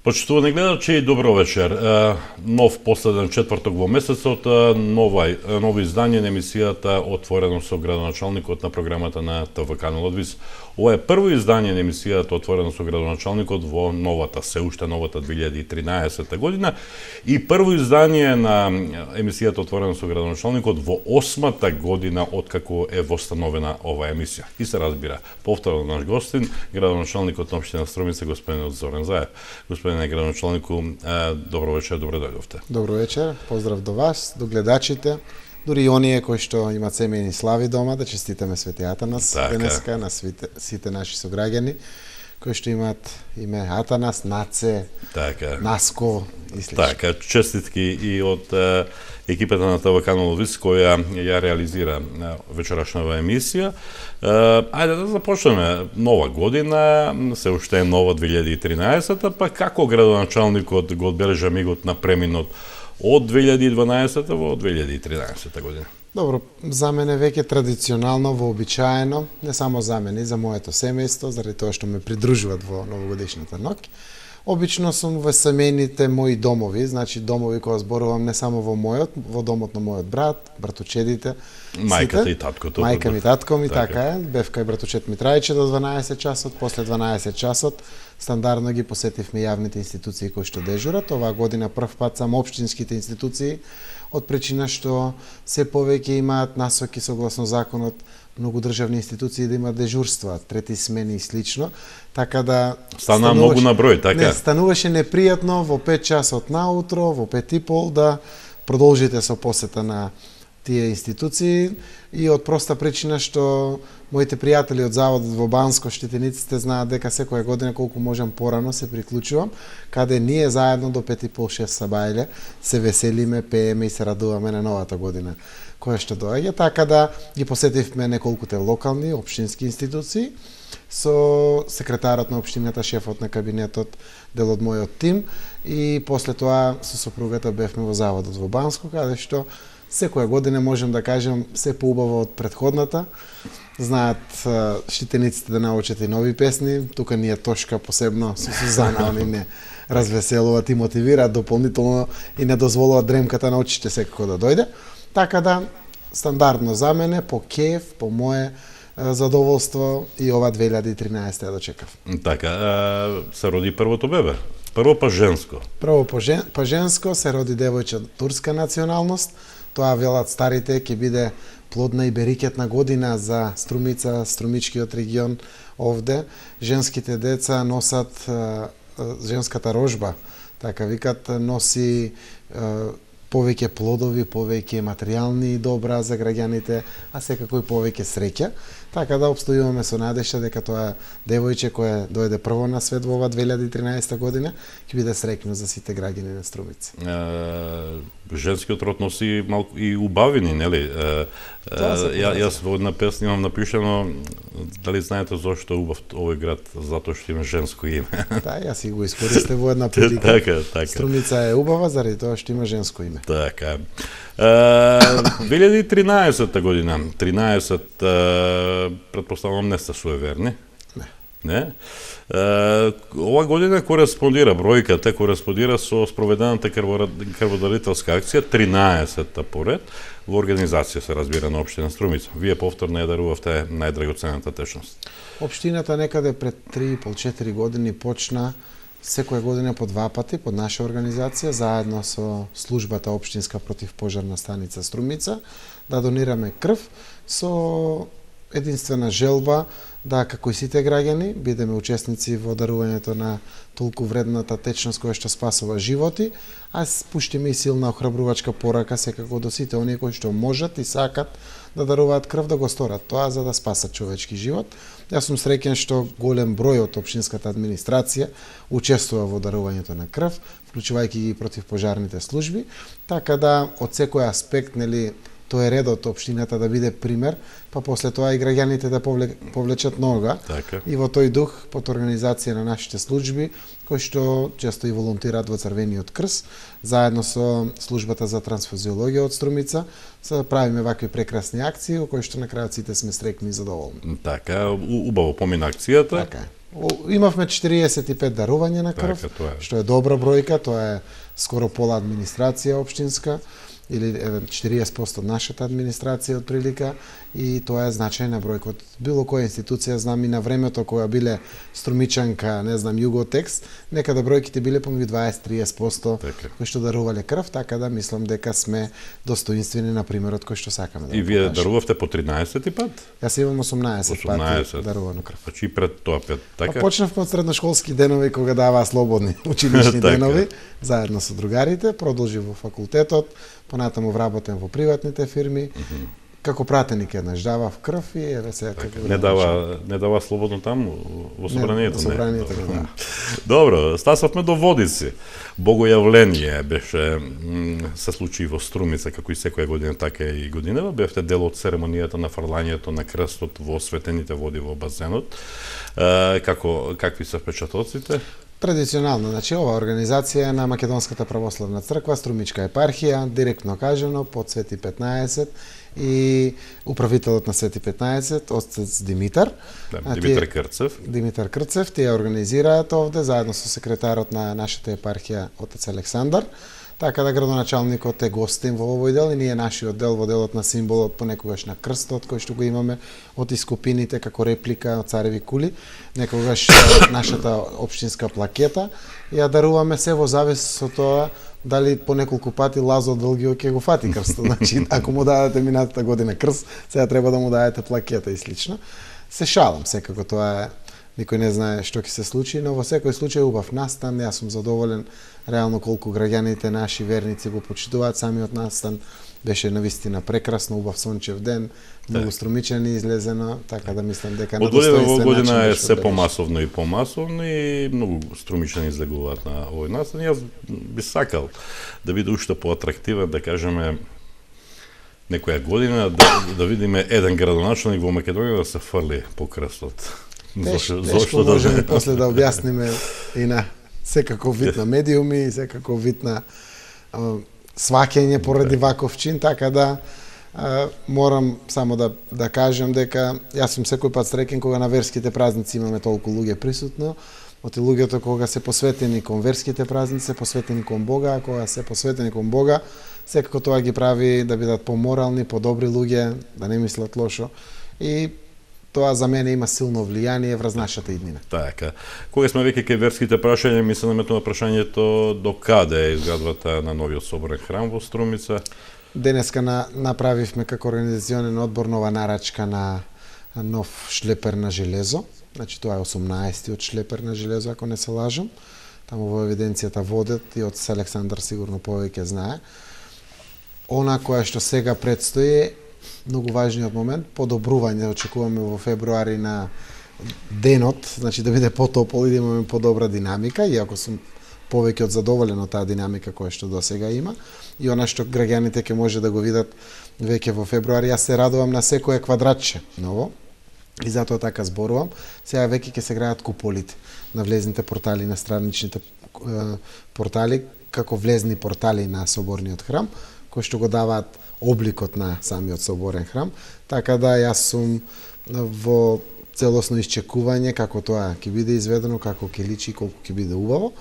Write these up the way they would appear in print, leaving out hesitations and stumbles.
Почитувани гледачи, добро вечер. Нов последен четврток во месецот, ново издание на емисијата Отворено со градоначалникот на програмата на ТВК Лодвис. Ова е прво издание на емисијата Отворено со градоначалникот во новата, се уште новата 2013 година и прво издание на емисијата Отворено со градоначалникот во 8-та година откако е востановена оваа емисија. И се разбира, повторно наш гостин, градоначалникот на општина Струмица, господин Зоран Заев. Господине градоначалнику, добро вечер, добре дојдовте. Добро вечер, поздрав до вас, до гледачите, дури и оние кои што имаат семејни слави дома, да честитаме Свети Атанас денеска на сите наши сограѓани кои што имаат име Атанас, Наце, Наско и слично. Така, честитки и од екипата на ТВК Лодвис која ја реализира вечерашната емисија. Ајде да започнеме нова година, се уште е нова 2013-та, па како градоначалникот го одбележа мигот на преминот од 2012 во 2013 година? Добро, за мене веќе традиционално, вообичаено, не само за мене, и за моето семејство, заради тоа што ме придружуваат во новогодишната ноќ. Обично сум во семејните мои домови, значи домови кои зборувам не само во мојот, во домот на мојот брат, братучедите, мајката сите, и таткото. Мајка ми, татко ми, така е. Бев кај братучет ми трајче до 12 часот, после 12 часот стандардно ги посетивме јавните институции кои што дежурат. Оваа година прв пат само општинските институции, од причина што се повеќе имаат насоки согласно законот многу државни институции да имаат дежурства, трети смени и слично, така да стана многу на број, така? Не, стануваше непријатно во 5 часот наутро, во 5:30 да продолжите со посета на тие институции и од проста причина што моите пријатели од заводот во Банско, штетениците, знаат дека секоја година колку можам порано се приклучувам, каде ние заедно до 5:30-6 сабајле се веселиме, пееме и се радуваме на новата година која што доаѓа, така да ги посетивме неколкуте локални, општински институции со секретарот на општината, шефот на кабинетот, дел од мојот тим и после тоа со сопругата бевме во заводот во Банско, каде што секоја година можам да кажам се поубаво од претходната. Знаат штитениците да научат и нови песни, тука ни е Тошка посебно со Сузана, они не развеселуваат и мотивираат дополнително и не дозволуваат дремката на очите секако да дојде. Така да, стандардно за мене, по кеф, по моје задоволство и ова 2013 ја дочекав. Така, се роди првото бебе. Прво па женско. Прво па женско се роди девојче турска националност. Тоа велат старите ќе биде плодна и берикетна година за Струмица, Струмичкиот регион овде. Женските деца носат женската рожба, така викат, носи повеќе плодови, повеќе материјални добра за граѓаните, а секако и повеќе среќа. Така да обстојуваме со надежда дека тоа девојче кое дојде прво на свет во ова 2013 година ќе биде среќно за сите граѓани на Струмица. Женскиот род носи малку и убавини, нели? Јас во една песна имам напишано, дали знаете зошто е убав овој град? Затоа што има женско име. Да, јас и го искористив во една прилика. Така. Струмица е убава заради тоа што има женско име. Така. 2013 година, 13, предпоставувам не сте суеверни. Не? Ова година кореспондира, бројката кореспондира со спроведената крводарителска акција, 13-та поред, во организација се разбира на општина Струмица. Вие повторно ја дарувавте најдрагоценната течност. Општината некаде пред 3,5-4 години почна секоја година по 2 пати под наша организација, заедно со службата општинска противпожарна станица Струмица, да донираме крв со единствена желба да, како и сите граѓани, бидеме учесници во дарувањето на толку вредната течност која што спасува животи, а спуштиме и силна охрабрувачка порака секако до сите оние кои што можат и сакат да даруваат крв, да го сторат тоа за да спасат човечки живот. Јас сум среќен што голем број од општинската администрација учествува во дарувањето на крв, вклучувајќи ги противпожарните служби, така да од секој аспект, нели, тоа е редот општината да биде пример, па после тоа и граѓаните да повлечат нога. Така. И во тој дух, под организација на нашите служби, кои што често и волонтираат во Црвениот крст, заедно со службата за трансфузиологија од Струмица, правиме вакви прекрасни акции, во кои што на крајот сите сме среќни и задоволни. Така, убаво помина акцијата. Така е. Имавме 45 дарувања на крв, Така, што е добра бројка, тоа е скоро пола администрација општинска, или 40% од нашата администрација од прилика, и тоа е значајна бројка. Од било која институција, знам и на времето кога биле Струмичанка, не знам, Југотекс, некада бројките биле помеѓу 20-30% кои што дарувале крв, така да мислам дека сме достоинствени на примерот кој што сакаме да. И вие дарувавте по 13 пат? Јас имам 18 пати дарувано крв. Значи и пред тоа пет, така? Почнавме од средношколски денови кога даваа слободни училишни денови, заедно со другарите, продолжив во факултетот, понатаму вработен во приватните фирми. Како пратеник еднаш давав крв и еве сега како не дава слободно таму во собранието, не. Да. Добро, стасавме до Водици. Богојавление беше се случи во Струмица, како и секоја година, така и годинава. Бевте дел од церемонијата на фрлањето на крстот во осветените води во базенот. Какви се впечатоците? Традиционално, значи ова организација е на Македонската православна црква, Струмичка епархија, директно кажано под Свети 15 и управителот на Свети 15, отец Димитар. Димитар Крцев, тие организираат овде заедно со секретарот на нашата епархија отец Александар. Така да градоначалникот е гостин во овој дел и ние нашиот дел во делот на символот понекогаш на крстот кој што го имаме од искупините како реплика од цареви кули, некогаш нашата општинска плакета ја даруваме се во завис со тоа дали по неколку пати Лазо Дългио ќе го фати крстот. Значи ако му дадете минатата година крст, сега треба да му дадете плакета и слично. Се шалам, секако тоа е, никој не знае што ќе се случи, но во секој случај убав настан, јас сум задоволен реално колку граѓаните наши верници го почитуваат самиот настан. Беше навистина прекрасно, убав сончев ден, многу струмичани излезено, така да мислам дека на достоинствен начин. Од година е се помасовно и многу струмичани излегуваат на овој настан. Јас би сакал да биде уште поатрактивен, да кажеме, некоја година да видиме еден градоначалник во Македонија да се фрли по крстот. Тешко можеме после да објасниме и на секаков вид на медиуми, и секаков вид на сваќање поради ваков чин, така да морам само да кажам дека јас сум секој пат среќен кога на верските празници имаме толку луѓе присутно, оти луѓето кога се посветени кон верските празници, се посветени кон Бога, а кога се посветени кон Бога, секако тоа ги прави да бидат поморални, подобри луѓе, да не мислат лошо и тоа за мене има силно влијание врз нашата иднина. Така. Кога сме веќе кај верските прашања, ми се наметнува прашањето до каде е изградбата на новиот соборен храм во Струмица? Денеска направивме како организационен одбор нова нарачка на нов шлепер на железо. Значи тоа е 18-тиот шлепер на железо, ако не се лажам. Таму во евиденцијата водат и од Александар сигурно повеќе знае. Она која што сега предстои многу важниот момент, подобрување, очекуваме во февруари на денот, значи да биде потопол и да имаме подобра динамика, иако сум повеќе од задоволен од таа динамика која што досега има, и она што граѓаните ќе може да го видат веќе во февруари. Јас се радувам на секое квадратче ново, и затоа така зборувам. Сега веќе ќе се граат куполите на влезните портали, на страничните портали, како влезни портали на соборниот храм, кои што го даваат обликот на самиот соборен храм, така да јас сум во целосно исчекување како тоа ќе биде изведено, како ќе личи, колку ќе биде убаво.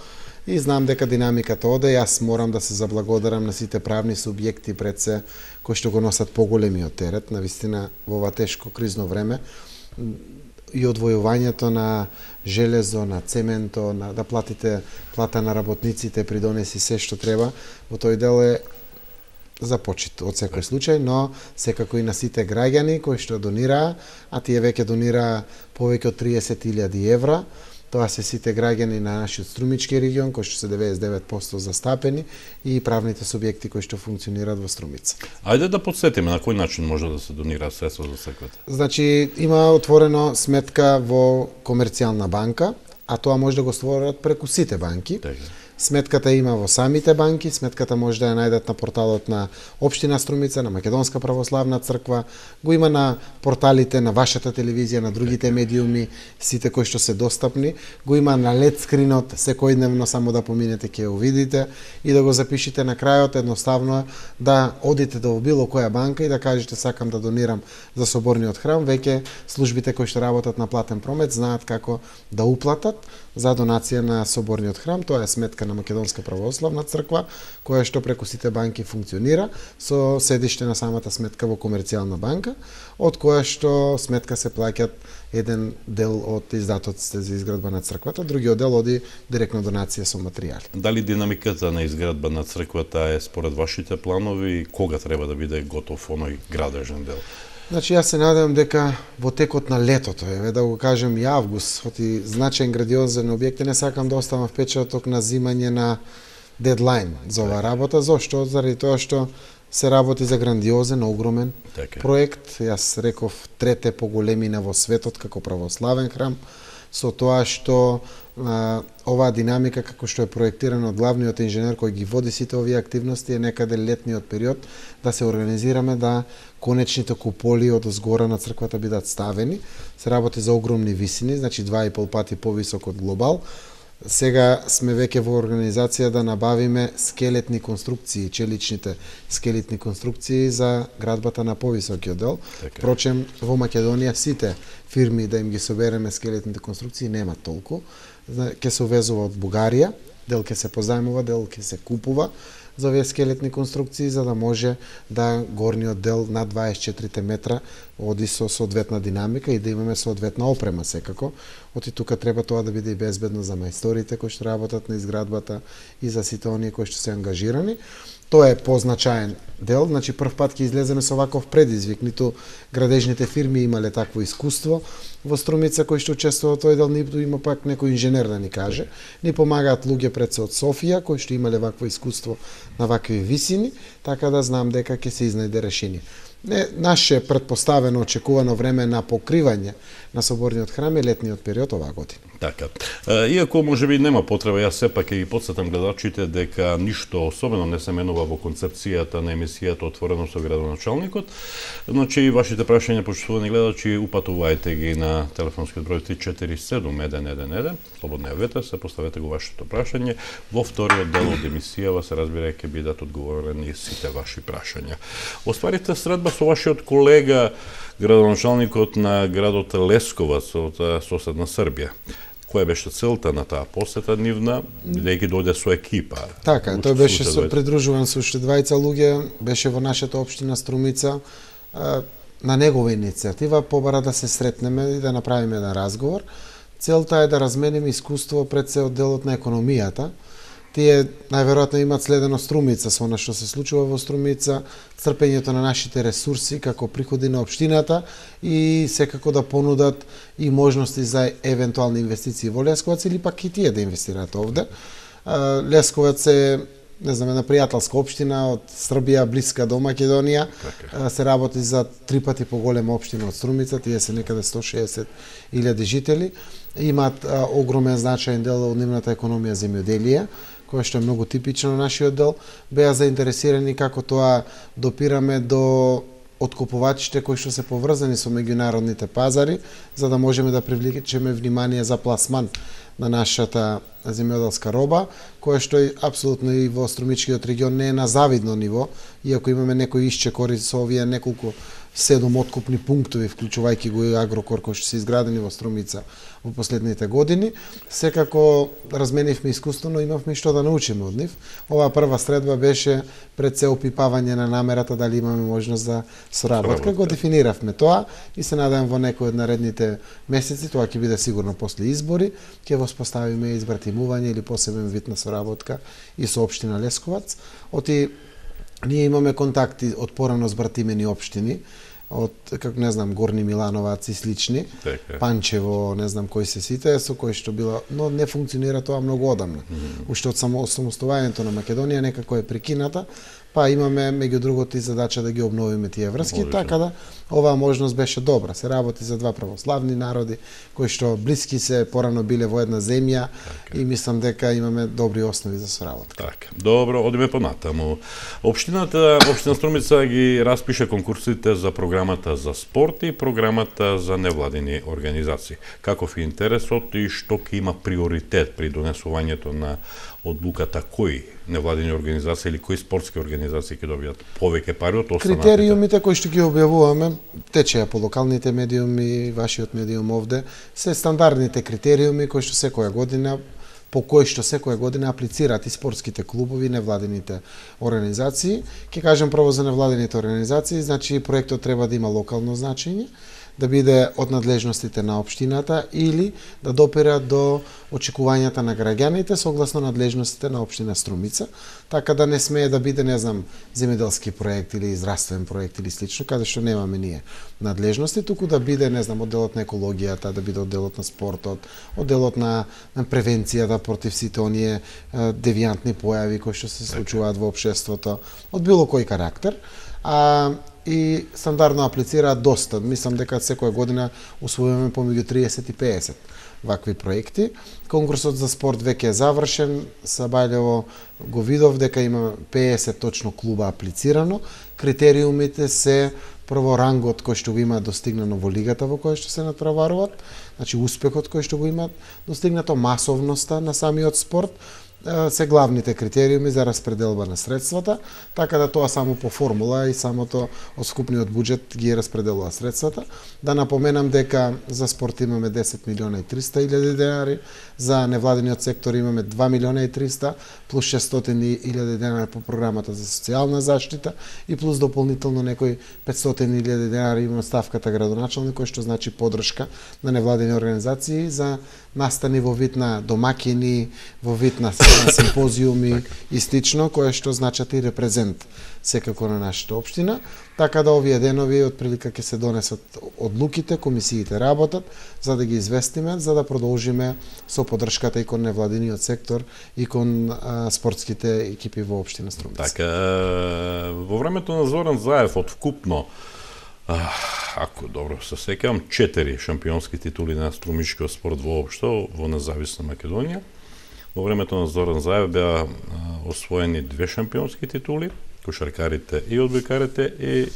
И знам дека динамиката оде, јас морам да се заблагодарам на сите правни субјекти пред се кои што го носат поголемиот терет, навистина во ова тешко кризно време и одвојувањето на железо, на цементо, да платите плата на работниците, придонеси се што треба, во тој дел е за почит од секој случај, но секако и на сите граѓани кои што донираа, а тие веќе донираа повеќе од 30.000 евра. Тоа се сите граѓани на нашиот Струмички регион, кои што се 99% застапени, и правните субјекти кои што функционираат во Струмица. Ајде да подсетиме на кој начин може да се донира средства за црквата. Значи, има отворено сметка во комерцијална банка, а тоа може да го створат преку сите банки. Сметката има во самите банки, сметката може да ја најдат на порталот на Општина Струмица, на Македонска православна црква, го има на порталите на вашата телевизија, на другите медиуми, сите кои што се достапни, го има на LED скринот, секојдневно само да поминете ќе го видите и да го запишете на крајот, едноставно да одите до било која банка и да кажете сакам да донирам за соборниот храм, веќе службите кои што работат на платен промет знаат како да уплатат за донација на соборниот храм. Тоа е сметка на Македонска православна црква, која што преку сите банки функционира со седиште на самата сметка во комерцијална банка, од која што сметка се плаќат еден дел од издатоците за изградба на црквата, другиот дел оди директно донација со материјали. Дали динамиката на изградба на црквата е според вашите планови и кога треба да биде готов оној градежен дел? Значи, јас се надевам дека во текот на летото, да го кажем и август, оти значаен градиозен објект, не сакам да оставам впечаток на зимање на дедлайн за оваа работа. Зошто? Заради тоа што се работи за грандиозен, огромен проект. Јас реков трете по големина во светот како православен храм, со тоа што оваа динамика како што е проектирана од главниот инженер кој ги води сите овие активности е некаде летниот период да се организираме да конечните куполи од згора на црквата бидат ставени. Се работи за огромни висини, значи 2,5 пати повисок од глобал. Сега сме веќе во организација да набавиме скелетни конструкции, челичните скелетни конструкции за градбата на повисокиот дел. Впрочем, во Македонија сите фирми да им ги собереме скелетните конструкции нема толку. Ке се увезува од Бугарија, дел ке се позајмува, дел ке се купува за овие скелетни конструкции, за да може да горниот дел над 24 метра оди со соодветна динамика и да имаме соодветна опрема секако. Оти тука треба тоа да биде и безбедно за мајсторите кои што работат на изградбата и за сите оние кои што се ангажирани. Тоа е позначаен дел, значи прв пат ќе излеземе со ваков предизвик, ниту градежните фирми имале такво искуство во Струмица кои што учествува во тој дел, ниту има пак некој инженер да ни каже. Ни помагаат луѓе пред се од Софија кои што имале вакво искуство на вакви висини, така да знам дека ќе се изнајде решение. Наше претпоставено очекувано време на покривање на соборниот храм е летниот период оваа година. Така. Иако можеби нема потреба, јас сепак ќе ги потсетам гледачите дека ништо особено не се менува во концепцијата на емисијата Отворено со градоначалникот. Значи и вашите прашања, почитувани гледачи, упатувајте ги на телефонскиот број 3471111. Слободно јавете се, поставете го вашето прашање. Во вториот дел од емисијава се разбира ќе бидат одговорени сите ваши прашања. Остварите средба со вашиот колега градоначалникот на градот Лесковац од соседна Србија. Која беше целта на таа посета нивна, бидејќи дојде со екипа? Така, тој беше придружуван со уште двајца луѓе, беше во нашата општина Струмица, на негова иницијатива побара да се сретнеме и да направиме еден разговор. Целта е да размениме искуство пред се од делот на економијата. Тие најверојатно имаат следено Струмица со она што се случува во Струмица, црпењето на нашите ресурси како приходи на општината и секако да понудат и можности за евентуални инвестиции во Лесковац или пак и тие да инвестираат овде. Лесковац е, не знам, една пријателска општина од Србија, блиска до Македонија. Се работи за 3 пати поголема општина од Струмица, тие се некаде 160.000 жители. Имаат огромен значаен дел од нивната економија земјоделие, која што е многу типично на нашиот дел. Беа заинтересирани како тоа допираме до откупувачите кои што се поврзани со меѓународните пазари, за да можеме да привлечеме внимание за пласман на нашата земјоделска роба, која што е апсолутно и во Струмичкиот регион не е на завидно ниво, иако имаме некои исчекори со овие неколку 7 откупни пунктови, вклучувајќи го и Агрокор кои што се изградени во Струмица во последните години. Секако разменивме искуство, но имавме што да научиме од нив. Оваа прва средба беше пред се опипавање на намерата дали имаме можност за соработка. Го дефиниравме тоа и се надевам во некој од наредните месеци, тоа ќе биде сигурно после избори, ќе воспоставиме избратимување или посебен вид на соработка и со општина Лесковац. Ние имаме контакти од порано с братимени општини. од како не знам Горни Милановаc и слични, Панчево, не знам кои се сите, со кои што било, но не функционира тоа многу одамна. Уште од самостојањето на Македонија некако е прекината, па имаме меѓу другото и задача да ги обновиме тие врски, така да оваа можност беше добра. Се работи за два православни народи кои што блиски се, порано биле во една земја и мислам дека имаме добри основи за соработка. Така. Добро, одиме понатаму. Општина Струмица ги распише конкурсите за програмата за спорт и програмата за невладини организации. Каков е интересот и што ќе има приоритет при донесувањето на одлуката кои невладини организации или кои спортски организации ќе добијат повеќе пари од останатите? Критериумите кои што ги објавуваме, течеа по локалните медиуми, вашиот медиум овде, се стандардните критериуми кои што секоја година аплицираат и спортските клубови, невладините организации. Ќе кажем прво за невладините организации, значи проектот треба да има локално значење, да биде од надлежностите на општината или да допира до очекувањата на граѓаните согласно надлежностите на општина Струмица, така да не смее да биде, не знам, земјоделски проект или здравствен проект или слично, каде што немаме ние надлежности, туку да биде, не знам, одделот на екологијата, да биде одделот на спортот, одделот на превенцијата против сите оние девијантни појави кои што се случуваат во општеството, од било кој карактер. И стандардно аплицираат доста. Мислам дека секоја година усвојуваме помеѓу 30 и 50 вакви проекти. Конкурсот за спорт веќе е завршен. Сабајлево го видов дека има 50 точно клуба аплицирано. Критериумите се прво рангот кој што го има достигнано во лигата во која што се натпреваруваат, значи успехот кој што го имаат достигнато, масовноста на самиот спорт, се главните критериуми за распределба на средствата, така да тоа само по формула и самото од скупниот буџет ги распределува средствата. Да напоменам дека за спорт имаме 10 милиона и 300 илјади денари, за невладиниот сектор имаме 2 милиона и 300 плюс 600 илјади денари по програмата за социјална заштита и плюс дополнително некои 500 илјади денари имаме ставката градоначалник, кој што значи подршка на невладини организации за настани во вид на домакини, во вид на симпозиуми и слично, кое што значат и репрезент секако на нашата општина, така да овие денови од прилика ќе се донесат одлуките, комисиите работат за да ги известиме, за да продолжиме со поддршката и кон невладиниот сектор и кон спортските екипи во општина Струмица. Така, во времето на Зоран Заев од вкупно ако добро се сеќавам, 4 шампионски титули на струмичкиот спорт воопшто во независна Македонија. Во времето на Зоран Заев беа освоени 2 шампионски титули, кошаркарите и одбојкарите, и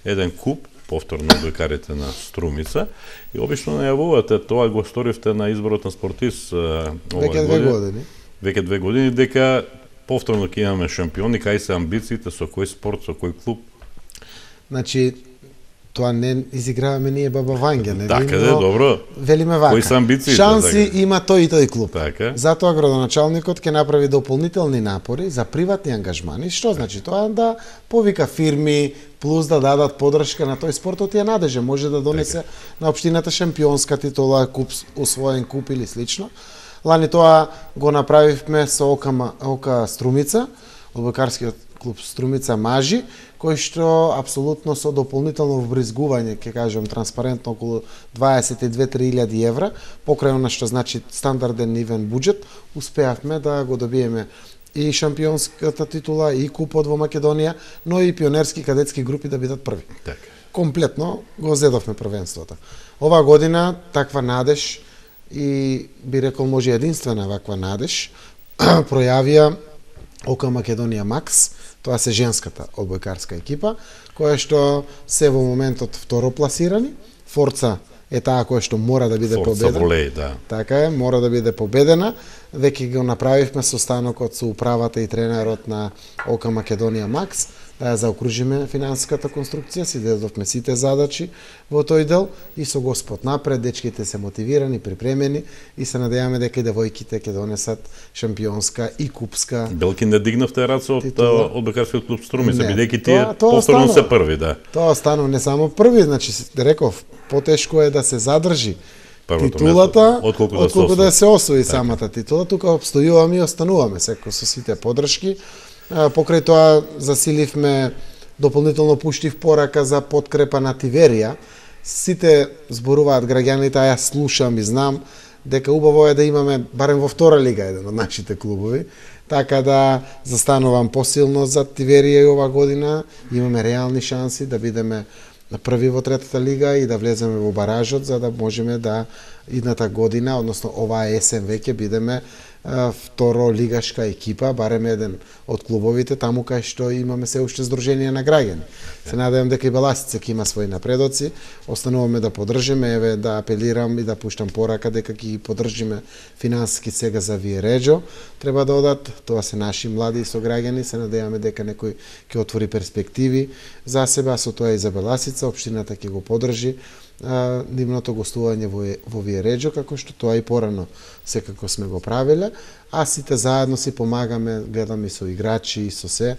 еден куп, повторно одбојкарите на Струмица. И обично најавувате, тоа го сторивте на изборот на спортист веќе 2 години. Веќе 2 години, дека повторно ќе имаме шампиони, кај се амбициите, со кој спорт, со кој клуб? Значи, тоа не изиграваме ние баба Ванѓа, не? Така е, добро. Велиме вака. Кои се амбициите? Шанси има тој и тој клуб. Така. Затоа градоначалникот ќе направи дополнителни напори за приватни ангажмани. Што значи тоа? Да повика фирми, плюс да дадат поддршка на тој спортот е надежен. Може да донесе на општината шампионска титула, куп, освоен куп или слично. Лани тоа го направивме со ОК Струмица, одбојкарскиот клуб Струмица Мажи, кој што апсолутно со дополнително вбризгување, ќе кажам транспарентно, околу 22-3 илјади евра, покрај она што значи стандарден нивен буџет, успеавме да го добиеме и шампионската титула, и купот во Македонија, но и пионерски кадетски групи да бидат први. Така. Комплетно го зедовме првенството. Оваа година таква надеж и би рекол може единствена ваква надеж пројавија ОК Македонија Макс, тоа се женската одбојкарска екипа, која што се во моментот второ пласирани. Форца е таа која што мора да биде победена. Форца волеј, да. Така е, мора да биде победена. Веќе го направивме состанокот со управата и тренерот на ОК Македонија Макс, да ја заокружиме финансиската конструкција, си дадовме сите задачи во тој дел и со Господ напред, дечките се мотивирани, припремени и се надеваме дека и девојките ќе донесат шампионска и купска. Белки не дигнавте раце од одбојкарскиот клуб Струмица, бидејќи тие повторно се први, да. Тоа станува не само први, значи реков, потешко е да се задржи титулата, отколку да се освои самата титула. Тука обстојуваме и остануваме секој со сите поддршки. Покрај тоа засиливме дополнително пуштив порака за подкрепа на Тиверија. Сите зборуваат граѓаните, а јас слушам и знам дека убаво е да имаме барем во втора лига еден од нашите клубови, така да застанувам посилно за Тиверија и ова година. Имаме реални шанси да бидеме први во третата лига и да влеземе во баражот, за да можеме да идната година, односно оваа есен веќе бидеме второ лигашка екипа, барем еден од клубовите таму кај што имаме се уште здружение на граѓани. Се надевам дека и Беласица ќе има своји напредоци. Остануваме да поддржиме, еве да апелирам и да пуштам порака дека ќе ги поддржиме финансиски сега за Виереџо. Треба да одат, тоа се наши млади сограѓани, се надеваме дека некој ќе отвори перспективи за себе, а со тоа и за Беласица, општината ќе го поддржи нивното гостување во Виереџо, како што тоа и порано секако сме го правеле, а сите заедно си помагаме, гледам и со играчи и со се.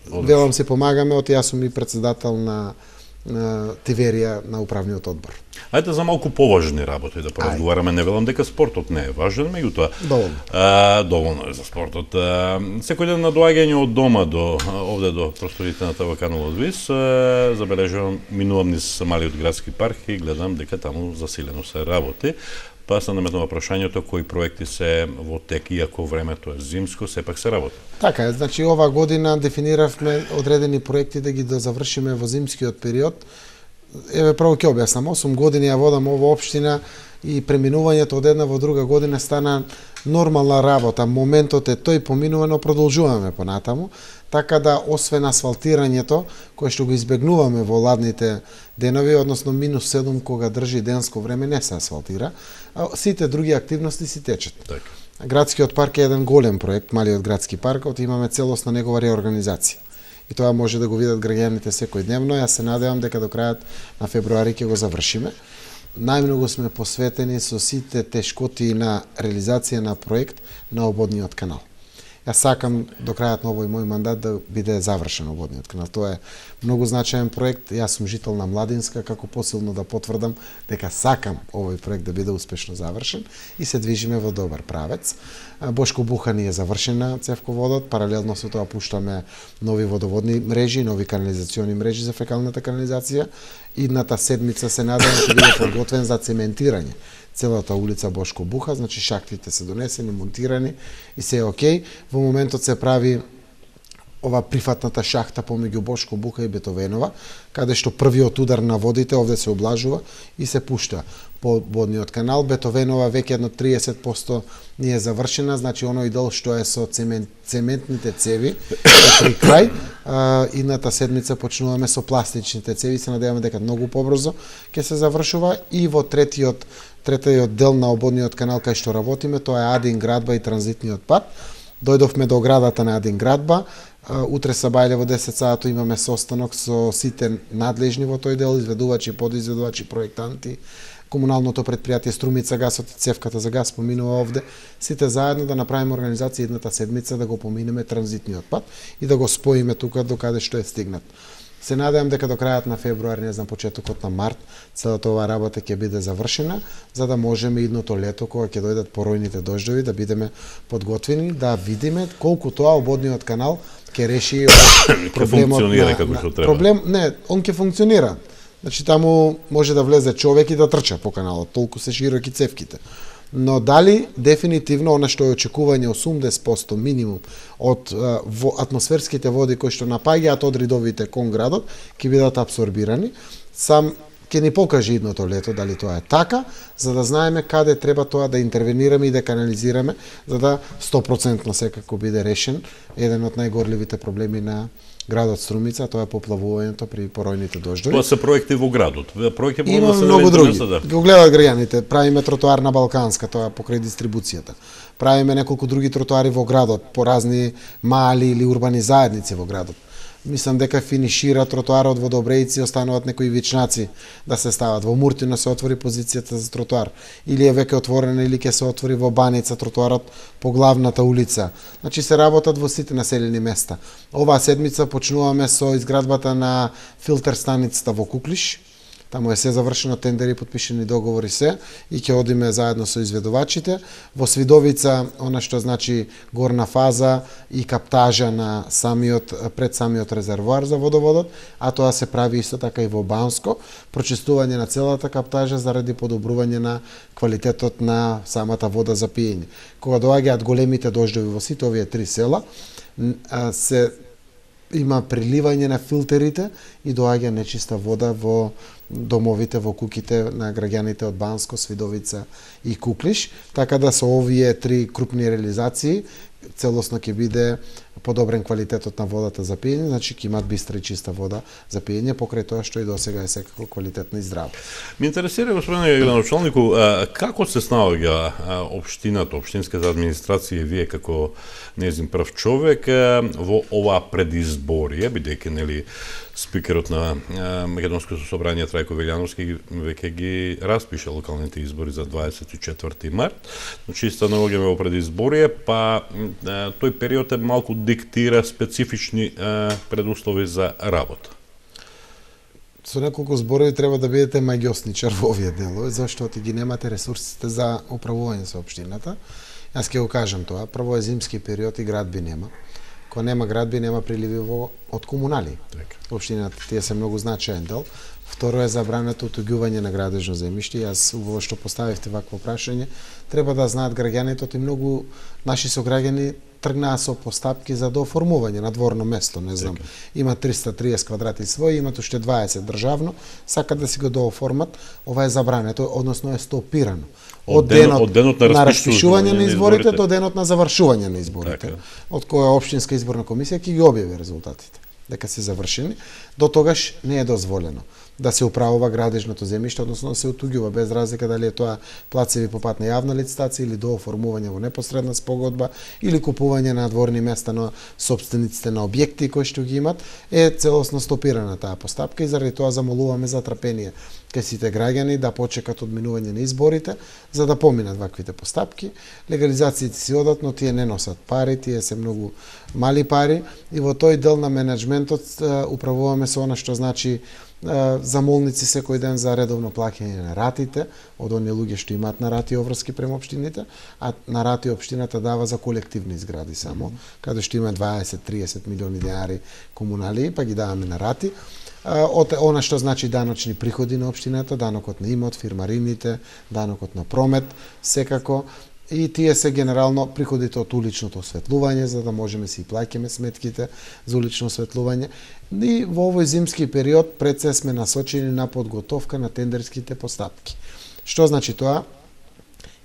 Велам си помагаме, јас сум и председател на Тиверија на управниот одбор. Ајде за малку поважни работи да поразговараме. Не велам дека спортот не е важен, меѓутоа доволно е за спортот. Секој ден на доаѓање од дома до овде до просториите на ТВ Канал Одвис, забележувам минувам низ малиот градски парк и гледам дека таму засилено се работи. Па се наметнува прашањето кои проекти се во тек, иако времето е зимско, сепак се работи. Така е, значи ова година дефиниравме одредени проекти да ги завршиме во зимскиот период. Еве прво ќе објаснам, 8 години ја водам ова општина и преминувањето од една во друга година стана нормална работа. Моментот е тој поминува, но продолжуваме понатаму, така да освен асфалтирањето, кое што го избегнуваме во ладните денови, односно -7 кога држи денско време не се асфалтира, сите други активности си течат. Така. Градскиот парк е еден голем проект, малиот градски парк, имаме целосна негова реорганизација. И тоа може да го видат граѓаните секојдневно. Јас се надевам дека до крајот на февруари ќе го завршиме. Најмногу сме посветени со сите тешкоти на реализација на проект на обводниот канал. Јас сакам до крајот на овој мој мандат да биде завршен обводниот канал. Тоа е многу значаен проект. Јас сум жител на Младинска, како посилно да потврдам дека сакам овој проект да биде успешно завршен и се движиме во добар правец. Бошко Буха ни е завршена цевководот, паралелно со тоа пуштаме нови водоводни мрежи, нови канализациони мрежи за фекалната канализација. Идната седмица се надевам ќе биде подготвен за цементирање целата улица Бошко Буха, значи шахтите се донесени, монтирани и се е окей. Во моментот се прави ова прифатната шахта помеѓу Бошко Буха и Бетовенова, каде што првиот удар на водите овде се облажува и се пушта по водниот канал. Бетовенова веќе едно 30% не е завршена, значи оној дел што е со цементните цеви при крај. Идната седмица почнуваме со пластичните цеви, се надеваме дека многу побрзо ќе се завршува и во третиот дел на обводниот канал кај што работиме, тоа е Адин градба и транзитниот пат. Дојдовме до оградата на Адин градба. Утре сабајле во 10 сато имаме состанок со сите надлежни во тој дел, изведувачи, подизведувачи, проектанти, комуналното предпријатие Струмица гасот и цевката за газ поминува овде, сите заедно да направиме организација едната седмица да го поминеме транзитниот пат и да го споиме тука до каде што е стигнат. Се надевам дека до крајот на февруари, не знам, почетокот на март, целата оваа работа ќе биде завршена, за да можеме идното лето, кога ќе дојдат поројните дождови, да бидеме подготвени, да видиме колку тоа обводниот канал ќе реши проблемот на проблем. Не, он ќе функционира. Значи таму може да влезе човек и да трча по каналот, толку се широки цевките. Но дали дефинитивно она што е очекување 80% минимум од атмосферските води кои што напаѓаат од ридовите кон градот ќе бидат абсорбирани, сам ќе ни покаже идното лето дали тоа е така, за да знаеме каде треба тоа да интервенираме и да канализираме, за да 100% секако биде решен еден од најгорливите проблеми на градот Струмица, тоа е поплавувањето при поројните дождови. Тоа се проекти во градот. Проекти во има многу други. Го гледаат граѓаните, правиме тротоар на Балканска, тоа покрај дистрибуцијата. Правиме неколку други тротоари во градот, по разни мали или урбани заедници во градот. Мислам дека финишира тротоарот во Добрејци, остануваат некои вичнаци да се стават. Во Муртино се отвори позицијата за тротоар. Или е веќе отворена, или ќе се отвори во Баница тротоарот по главната улица. Значи се работат во сите населени места. Оваа седмица почнуваме со изградбата на филтер станицата во Куклиш. Таму е се завршено, тендери, подпишени договори се, и ќе одиме заедно со изведувачите. Во Свидовица, она што значи горна фаза и каптажа на пред самиот резервоар за водоводот, а тоа се прави исто така и во Банско, прочистување на целата каптажа заради подобрување на квалитетот на самата вода за пиење. Кога доаѓаат големите дождови во сите овие три села, има приливање на филтерите и доаѓа нечиста вода во домовите, во куќите на граѓаните од Банско, Свидовица и Куклиш, така да со овие три крупни реализации целосно ќе биде подобрен квалитетот на водата за пиење, значи ќе имат бистра и чиста вода за пиење, покрај тоа што и досега е секако квалитетна и здрава. Ме интересира, господине градоначалнику, како се снаоѓа општината, општинската администрација и вие како нејзин прв човек во ова предизборие, бидејќи нели спикерот на Македонското собрање Трајко Велјановски веќе ги распиша локалните избори за 24 март. Значи становиме во предизборие, па тој период е малку диктира специфични предуслови за работа. Со неколку зборови треба да бидете маѓосничар во овие делови, зашто ги немате ресурсите за управување со општината. Јас ќе го кажам тоа. Прво е зимски период и градби нема. Кога нема градби, нема приливи од комунали. Општината тие се многу значаен дел. Второ е забрането отуѓување на градежно земјиште. Јас убаво што поставивте вакво прашање, треба да знаат граѓаните, и многу наши сограѓани тргнаа со постапки за дооформување на дворно место, не знам. Има 330 квадрати своји, имат уште 20 државно, сакат да си го дооформат, ова е забрането, односно е стопирано. Од денот на распишување на изборите до денот на завршување на изборите, од која општинска изборна комисија ќе ги објави резултатите, дека се завршени, до тогаш не е дозволено да се управува градежното земјиште, односно да се отуѓува без разлика дали е тоа плацеви по пат на јавна лицитација или дооформување во непосредна спогодба или купување на дворни места на сопствениците на објекти кои што ги имат, е целосно стопирана таа постапка и заради тоа замолуваме за трпение кај сите граѓани да почекат одминување на изборите за да поминат ваквите постапки. Легализациите си одат, но тие не носат пари, тие се многу мали пари и во тој дел на менеджментот управуваме со она што значи замолници секој ден за редовно плаќање на ратите од оние луѓе што имаат на рати обврски према општините, а на рати општината дава за колективни згради само, каде што има 20-30 милиони денари комунали, па ги даваме на рати. Од она што значи даночни приходи на општината, данокот на имот, фирмарините, данокот на промет, секако, и тие се генерално приходите од уличното осветлување, за да можеме си плаќаме сметките за улично осветлување. И во овој зимски период пред се сме насочени на подготовка на тендерските постапки. Што значи тоа?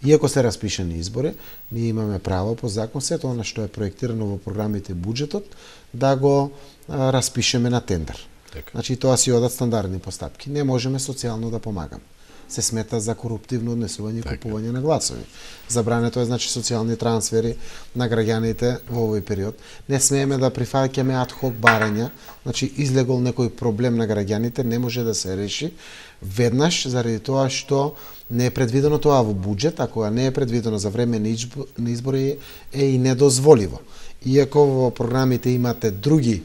Иако се распишани избори, ние имаме право по закон сето она што е проектирано во програмите и буџетот да го распишеме на тендер. Значи тоа си одат стандардни постапки. Не можеме социјално да помагаме. Се смета за коруптивно однесување и купување на гласови. Забрането е значи социјални трансфери на граѓаните во овој период. Не смееме да прифаќаме ад хок барања, значи излегол некој проблем на граѓаните не може да се реши веднаш заради тоа што не е предвидено тоа во буџет, а кога не е предвидено за време на избори е и недозволиво. Иако во програмите имате други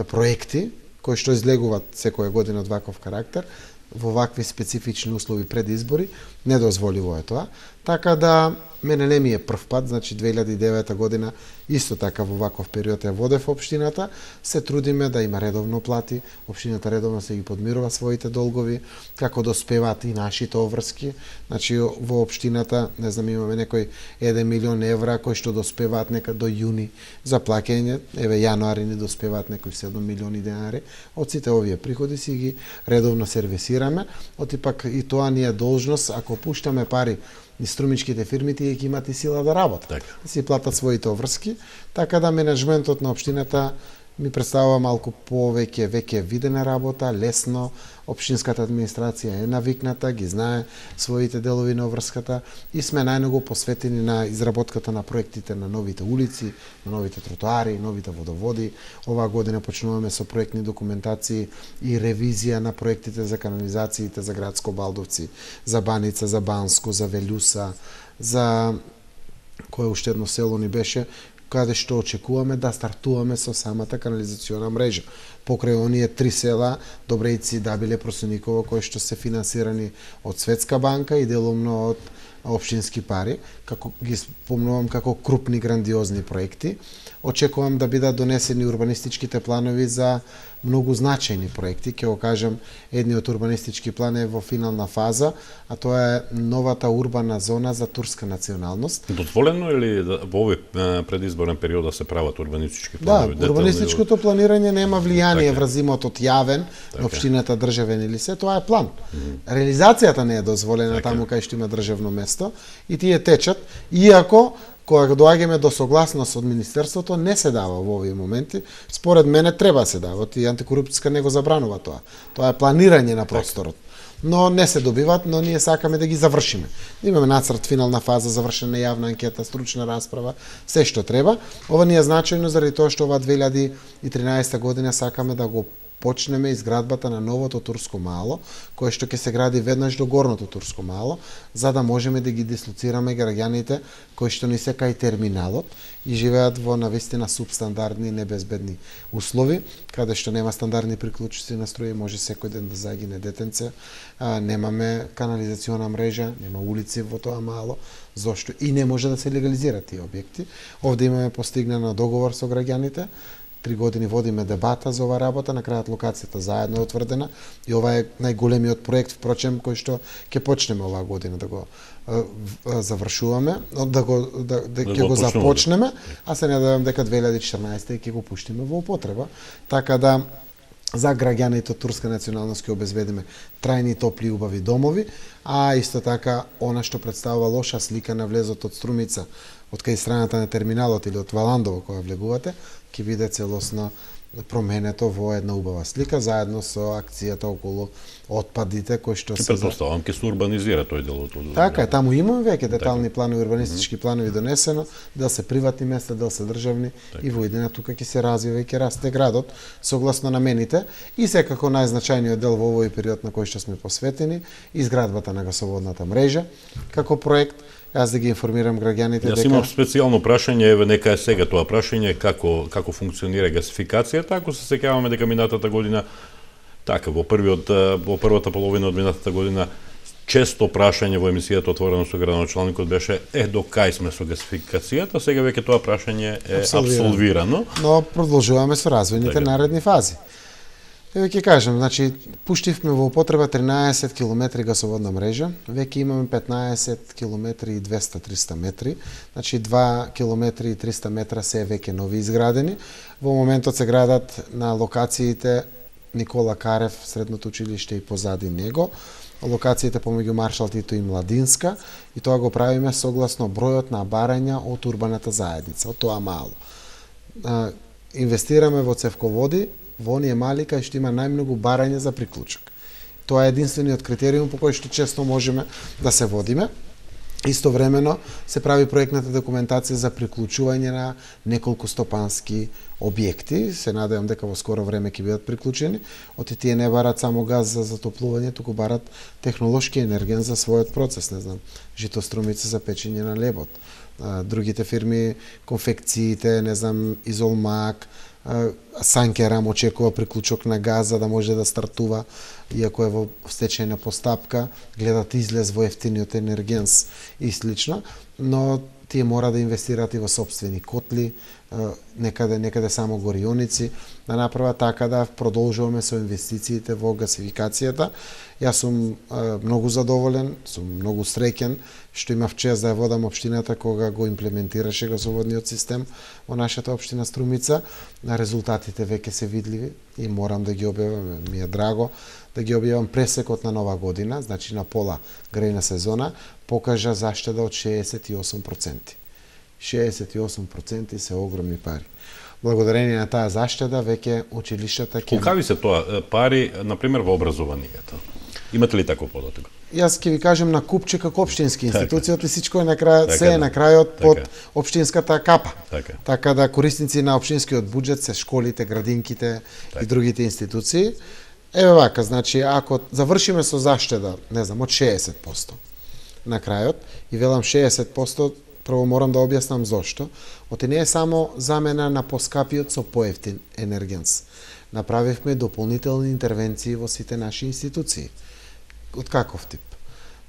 проекти кои што излегуваат секоја година од ваков карактер, во вакви специфични услови пред избори, недозволиво е тоа. Така да, мене не ми е прв пат, значи 2009 година, исто така во ваков период ја водев општината, се трудиме да има редовно плати, општината редовно се ги подмирува своите долгови, како доспеваат и нашите обврски. Значи во општината, не знам, имаме некој 1 милион евра кои што доспеваат нека до јуни за плаќање, еве јануари ни доспеваат некои 7 милиони денари. Од сите овие приходи си ги редовно сервисираме, отипак и тоа ни е должност, ако пуштаме пари и струмичките фирми тие ќе имат и сила да работат, да си платат своите обврски, така да менеджментот на општината ми представува малку веќе видена работа, лесно, општинската администрација е навикната, ги знае своите делови на обврската и сме најмногу посветени на изработката на проектите на новите улици, на новите тротоари, новите водоводи. Оваа година почнуваме со проектни документации и ревизија на проектите за канализациите за Градско Балдовци, за Баница, за Банско, за Велјуса, за кое уште едно село ни беше, каде што очекуваме да стартуваме со самата канализациона мрежа. Покрај оние 3 села, Добрејци, Дабиле, Просониково, кои што се финансирани од Светска банка и делумно од општински пари, како ги спомнувам како крупни грандиозни проекти. Очекувам да бидат донесени урбанистичките планови за многу значајни проекти. Ќе го кажам, едниот урбанистички план е во финална фаза, а тоа е новата урбана зона за турска националност. Дозволено или во овој предизборен период да се прават урбанистички планови? Да, урбанистичкото планирање нема влијание така, врз имот јавен, на општината, државен или се, тоа е план. Реализацијата не е дозволена таму кај што има државно место и тие течат, иако кога доаѓаме до согласност од Министерството, не се дава во овие моменти. Според мене треба да се дава, и антикорупцијска не го забранува тоа. Тоа е планирање на просторот. Но не се добиват, но ние сакаме да ги завршиме. Имаме нацрт, финална фаза, завршена јавна анкета, стручна расправа, се што треба. Ова ни е значајно заради тоа што ова 2013 година сакаме да го почнеме изградбата на новото Турско мало, кое што ќе се гради веднаш до горното Турско мало, за да можеме да ги дислоцираме граѓаните кои што ни се кај терминалот и живеат во навистина субстандардни и небезбедни услови, каде што нема стандардни приклучици на струја, може секој ден да загине детенце, немаме канализациона мрежа, нема улици во тоа мало, зошто и не може да се легализираат тие објекти. Овде имаме постигнано договор со граѓаните. 3 години водиме дебата за оваа работа, на крајот локацијата заедно е утврдена и ова е најголемиот проект, впрочем, кој што ќе почнеме оваа година да го завршуваме, ќе го започнеме, а се надевам дека 2014 ќе го пуштиме во употреба, така да за граѓаните од турска националност ќе обезбедиме трајни топли и убави домови, а исто така она што представува лоша слика на влезот од Струмица, од кај страната на терминалот или од Валандово кога влегувате, ќе биде целосно променето во една убава слика, заедно со акцијата околу отпадите кои што се претпоставувам ќе се урбанизира тој дел од Така е, таму имаме веќе детални планови, урбанистички планови донесено, дел се приватни места, дел се државни и во иднина тука ќе се развива и ќе расте градот согласно намените и секако најзначајниот дел во овој период на кој што сме посветени изградбата на гасоводната мрежа како проект. Јас да ги информирам граѓаните дека... Јас имам специјално прашање, еве нека е сега тоа прашање, како функционира гасификацијата, ако се сеќаваме дека минатата година, така, во првата половина од минатата година, често прашање во емисијата Отворено со градоначалникот беше до кај сме со гасификацијата, сега веќе тоа прашање е апсолвирано. Но продолжуваме со развојните наредни фази. Еве ќе кажам, значи пуштивме во употреба 13 километри гасоводна мрежа, веќе имаме 15 километри и 200-300 метри, значи 2 километри и 300 метра се веќе нови изградени. Во моментот се градат на локациите Никола Карев, средното училиште и позади него, локациите помеѓу Маршал Тито и Младинска, и тоа го правиме согласно бројот на барања од урбаната заедница, од тоа мало. Инвестираме во цевководи, во оние мали кај што има најмногу барање за приклучок. Тоа е единствениот критериум по кој што често можеме да се водиме. Истовремено се прави проектната документација за приклучување на неколку стопански објекти. Се надевам дека во скоро време ќе бидат приклучени. Оти тие не барат само газ за затоплување, туку барат технолошки енерген за својот процес, не знам, житострумица за печење на лебот. Другите фирми, конфекциите, не знам, Изолмак, Санкерам очекува приклучок на газ за да може да стартува, иако е во стечајна постапка, гледат излез во ефтиниот енергенс и слично, но тие мора да инвестираат и во сопствени котли, некаде само горионици, да направат така да продолжуваме со инвестициите во гасификацијата. Јас сум многу задоволен, сум многу среќен што имав чест да ја водам општината кога го имплементираше газоводниот систем во нашата општина Струмица. Резултатите веќе се видливи и морам да ги објавам, ми е драго да ги објавам пресекот на нова година, значи на пола грејна сезона, покажа заштеда од 68%. 68% се огромни пари. Благодарение на таа заштеда, веќе училиштата ќе... Колкави се тоа пари, например, во образованието? Имате ли таков податок? Јас ќе ви кажам на купче како општински институцијот и всичко е на крајот, се е на крајот под општинската капа. Така да корисници на општинскиот буџет се школите, градинките и другите институции. Еве вака, значи ако завршиме со заштеда, не знам, од 60% на крајот, и велам 60%, Прво морам да објаснам зошто. Оти не е само замена на поскапиот со поевтин енергенс. Направивме дополнителни интервенции во сите наши институции. Од каков тип?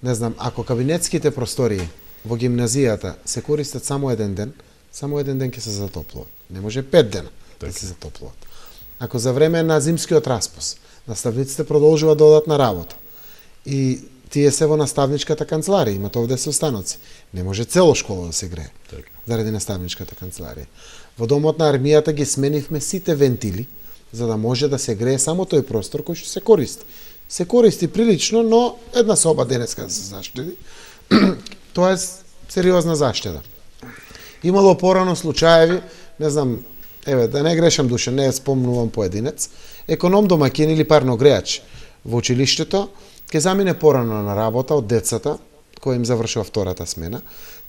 Не знам, ако кабинетските простории во гимназијата се користат само еден ден ќе се затоплуваат. Не може 5 дена да се затоплуваат. Ако за време на зимскиот распуст наставниците продолжуваат да одат на работа и тие се во наставничката канцеларија, имат овде состаноци, не може цело школа да се грее заради наставничката канцеларија. Во домот на армијата ги сменивме сите вентили за да може да се грее само тој простор кој што се користи. Се користи прилично, но една соба денеска да се заштеди. Тоа е сериозна заштеда. Имало порано случаеви, не знам, да не грешам душа, не спомнувам поединец, економ домакин или парногреач во училиштето ќе замине порано на работа од децата, кој им завршува втората смена,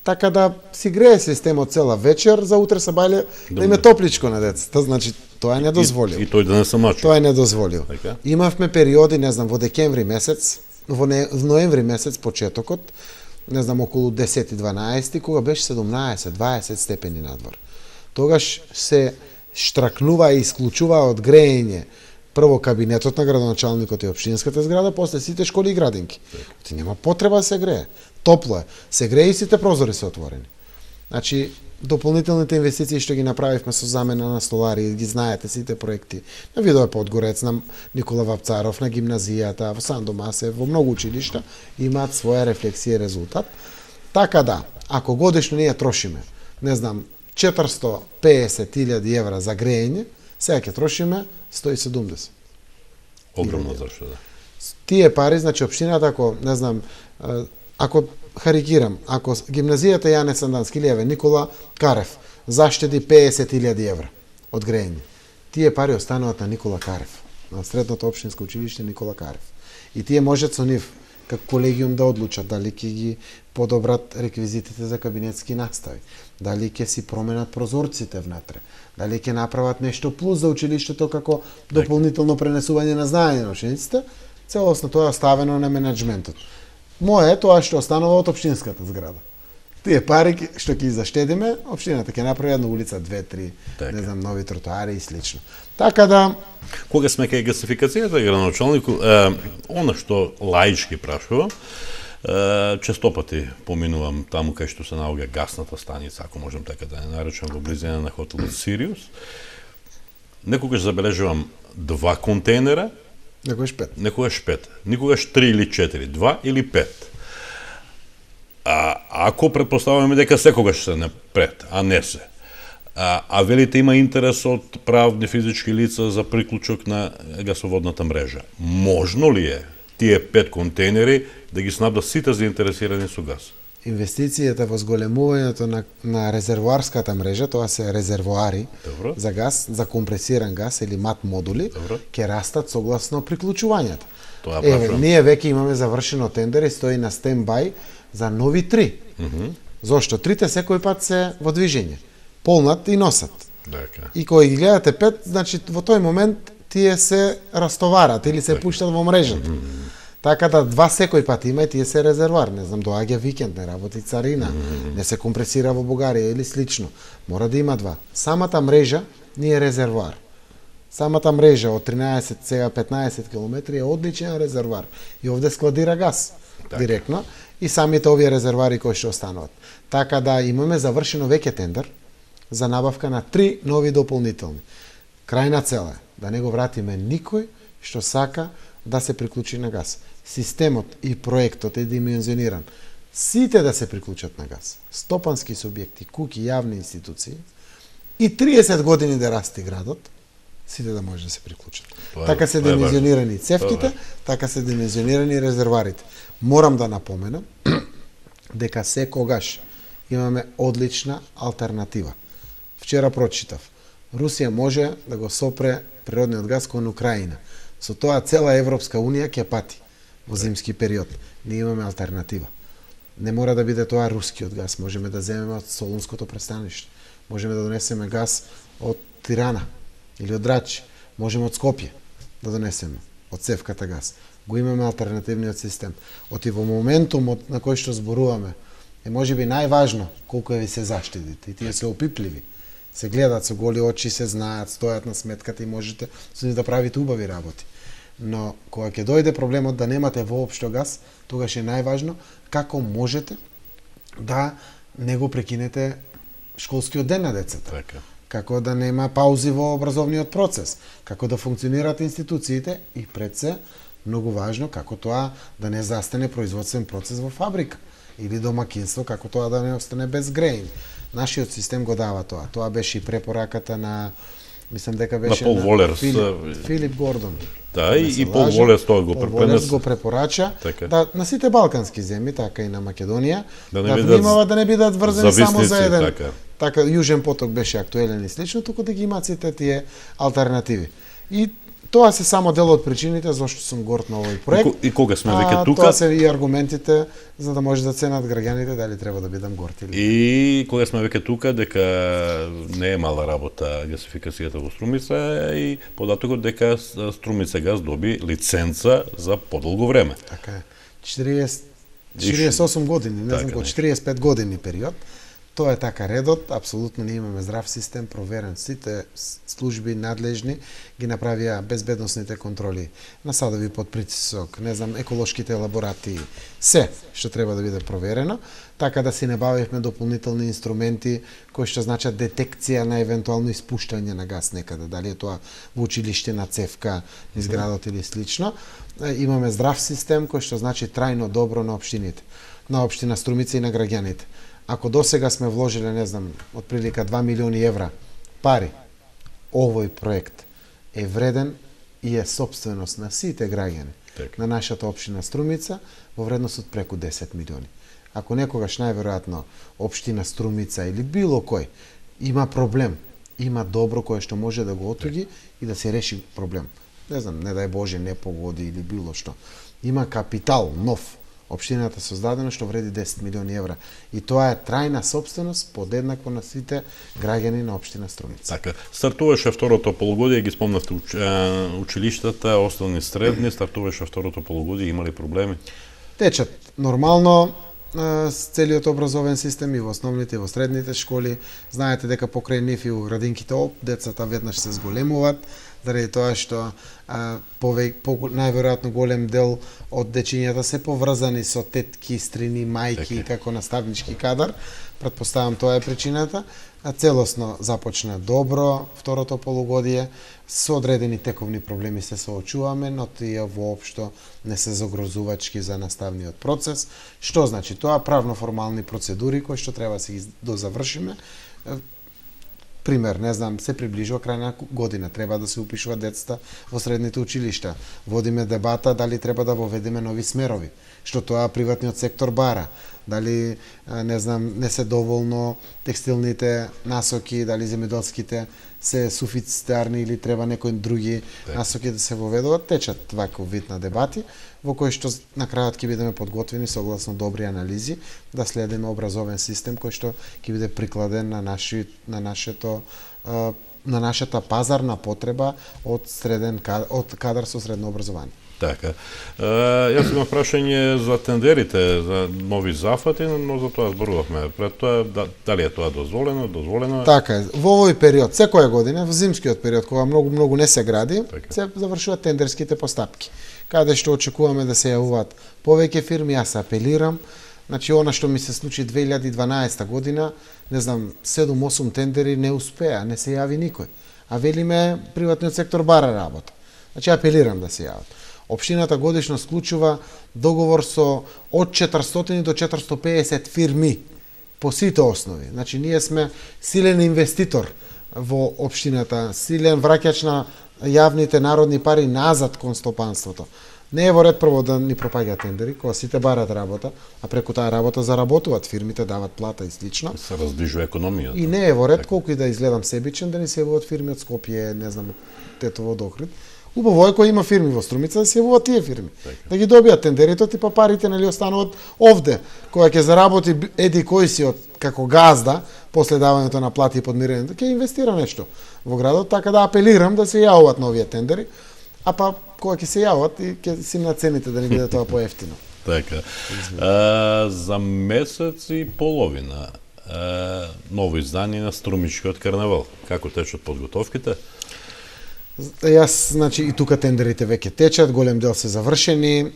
така да си грее системот цела вечер, за утре са бајле да им е топличко на децата. Значи, тоа е недозволил. И тој да не се мачи. Тоа е недозволил. Имавме периоди, не знам, во декември месец, во ноември месец, почетокот, не знам, околу 10-12, кога беше 17-20 степени надвор. Тогаш се штракнува и исклучува од греење прво кабинетот на градоначалникот и општинската зграда, после сите школи и градинки. Ти нема потреба да се грее. Топло е. Се грее и сите прозори се отворени. Значи, дополнителните инвестиции што ги направивме со замена на столари, ги знаете сите проекти. На Видој Подгорец, на Никола Вапцаров, на гимназијата, во Сандомасе, во многу училишта имаат своја рефлексија и резултат. Така да, ако годишно ние трошиме, не знам, 450.000 евра за греење, сега ќе трошиме 170. Огромно заштеда. Тие пари, значи општината, ако, не знам, ако харикирам, ако гимназијата Јане Сандански или Никола Карев заштеди 50.000 евра од греење, тие пари остануваат на Никола Карев, на средното општинско училиште Никола Карев. И тие можат со нив како колегиум да одлучат дали ќе ги подобрат реквизитите за кабинетски настави, дали ќе си променат прозорците внатре, дали ќе направат нешто плюс за училиштето како дополнително пренесување на знаење на учениците, целосно тоа е оставено на менеджментот. Мое е тоа што останува од општинската зграда. Тие пари што ќе заштедиме, општината ќе направи една улица, 2-3, не знам, нови тротоари и слично. Така да... Кога сме кај гасификацијата, градоначалнику, она што лаички прашува, често пати поминувам таму кај што се наоѓа гасната станица, ако можам така да не наречам, во близина на хотелот Сириус. Некогаш забележувам 2 контейнера, некогаш 5. Некогаш 5. Никогаш 3 или 4, 2 или 5. Ако предпоставуваме дека секогаш се напред, а не се, а велите има интерес од правни физички лица за приклучок на гасоводната мрежа, можно ли е тие 5 контейнери да ги снабдат сите заинтересирани со газ? Инвестицијата во зголемувањето на резервоарската мрежа, тоа се резервоари за газ, за компресиран газ или мат модули, ќе растат согласно приклучувањето. Ние веќе имаме завршено тендер и стои на стендбај за нови 3. Зошто? 3 секој пат се во движење. Полнат и носат. И кој ги гледате 5, значи во тој момент тие се растоварат или се пуштат во мрежата. Така да 2 секој пат има и тие се резервоар. Не знам, доаѓа викенд, не работи царина, не се компресира во Бугарија или слично. Мора да има 2. Самата мрежа не е резервоар. Самата мрежа од 13, сега 15 км е одличен резервоар. И овде складира газ директно и самите овие резервоари кои што остануваат. Така да имаме завршено веќе тендер за набавка на 3 нови дополнителни. Крајна цел е да не го вратиме никој што сака да се приклучи на газ. Системот и проектот е димензиониран. Сите да се приклучат на газ. Стопански субјекти, куќи, јавни институции и 30 години да расте градот, сите да може да се приклучат. Така се димензионирани цевките, така се димензионирани резерварите. Морам да напоменам дека секогаш имаме одлична алтернатива. Вчера прочитав. Русија може да го сопре природниот газ кон Украина. Со тоа цела Европска Унија ќе пати во зимски период. Ние имаме алтернатива. Не мора да биде тоа рускиот газ. Можеме да земеме од Солунското пристаниште. Можеме да донесеме газ од Тирана или од Драчи. Можеме од Скопје да донесеме од цевката газ. Го имаме алтернативниот систем. Оти во моментумот на кој што зборуваме е можеби најважно колку ви се заштедите. И тие се опипливи. Се гледат со голи очи, се знаат, стојат на сметката и можете со нив да правите убави работи. Но кога ќе дојде проблемот да немате воопшто газ, тогаш е најважно како можете да не го прекинете школскиот ден на децата. Така. Како да нема паузи во образовниот процес, како да функционираат институциите и пред се, многу важно, како тоа да не застане производствен процес во фабрика или домакинство, како тоа да не остане без грејн. Нашиот систем го дава тоа. Тоа беше и препораката на, мислам дека беше на Пол Волерс. Филип Гордон. Да, и Пол Волерс тоа го препорача. Пол Волерс го препорача да на сите балкански земји, така и на Македонија, да внимават да не бидат врзани само за еден. Така Јужен поток беше актуелен и слично, туку да ги имаат сите тие алтернативи. И тоа се само дел од причините зашто сум горд на овој проект. И кога сме веќе тука? Тоа се и аргументите за да може да ценат граѓаните дали треба да бидам горд или. И кога сме веќе тука дека не е мала работа гасификацијата во Струмица и податокот дека Струмица газ доби лиценца за подолго време. Така е. 48 години, не знам, 45 години период. Тоа е така редот, апсолутно ние имаме здрав систем, проверен, сите служби надлежни ги направија безбедносните контроли на садови под притисок, не знам, еколошките лаборатии, се што треба да биде проверено, така да си не бавивме дополнителни инструменти кои што значат детекција на евентуално испуштање на газ некаде, дали е тоа во училиште на цевка, изградот или слично. Имаме здрав систем кој што значи трајно добро на општините, на општина Струмица и на граѓаните. Ако досега сме вложиле, не знам, отприлика 2 милиони евра пари, овој проект е вреден и е собственост на сите граѓани на нашата општина Струмица во вредност од преку 10 милиони. Ако некогаш најверојатно општина Струмица или било кој има проблем, има добро кое што може да го отуги и да се реши проблем. Не знам, не дај Боже, не погоди или било што. Има капитал нов. Општината создадена што вреди 10 милиони евра. И тоа е трајна собственост подеднакво на сите граѓани на општина Струмица. Така, стартуваше второто полугодие, ги спомнавте училиштата, основни средни, стартуваше второто полугодие, имали проблеми? Течат нормално целиот образовен систем и во основните и во средните школи. Знаете дека покрај нив и у градинките децата веднаш се зголемуваат, заради тоа што најверојатно голем дел од дечињата се поврзани со тетки, стрини, мајки како наставнички кадар. Претпоставам тоа е причината. Целосно започна добро второто полугодие, со одредени тековни проблеми се соочуваме, но тие воопшто не се загрозувачки за наставниот процес. Што значи тоа? Правно-формални процедури кои што треба да се ги дозавршиме. Пример, не знам, се приближува крајна година, треба да се упишуваат децата во средните училишта. Водиме дебата дали треба да воведеме нови смерови, што тоа приватниот сектор бара. Дали, не знам, не се доволно текстилните насоки, дали земјоделските се суфицитарни или треба некои други насоки да се воведуваат. Течат ваков вид на дебати, во кој што на крајот ќе бидеме подготвени согласно добри анализи да следиме образовен систем кој што ќе биде прикладен на нашата пазарна потреба од кадар со средно образование. Така. Јас имам прашање за тендерите, за нови зафати, но за тоа зборувавме. Пред тоа, дали е тоа дозволено? Дозволено е? Така е. Во овој период, секоја година, во зимскиот период, кога многу не се гради, се завршуваат тендерските постапки. Каде што очекуваме да се јавуваат повеќе фирми, јас апелирам. Значи, она што ми се случи 2012 година, не знам, 7-8 тендери не успеа, не се јави никој. А велиме, приватниот сектор бара работа. Значи, апелирам да се јават. Општината годишно склучува договор со од 400 до 450 фирми по сите основи. Значи, ние сме силен инвеститор во општината, силен враќач на јавните народни пари назад кон стопанството. Не е во ред прво да ни пропаѓаат тендери, кога сите барат работа, а преку таа работа заработуваат фирмите, дават плата и слично. Се раздвижува економијата. И не е во ред, колку и да изгледам себичен, да ни се јавуваат фирми од Скопје, не знам, Тетово до Охрид. Убаво е кој има фирми во Струмица да се јавуваат тие фирми. Да ги добијат тендерите, типа парите нели остануваат овде. Кога ќе заработи еди кој си како газда, после давањето на плати и подмирењето, ќе инвестира нешто во градот, така да апелирам да се јавуваат нови тендери, а па кога ќе се јават и ќе си на цените да не биде тоа поевтино. Така. За месец и половина ново издание на Струмичкиот карнавал. Како течат подготовките? Јас, значи, и тука тендерите веќе течат, голем дел се завршени.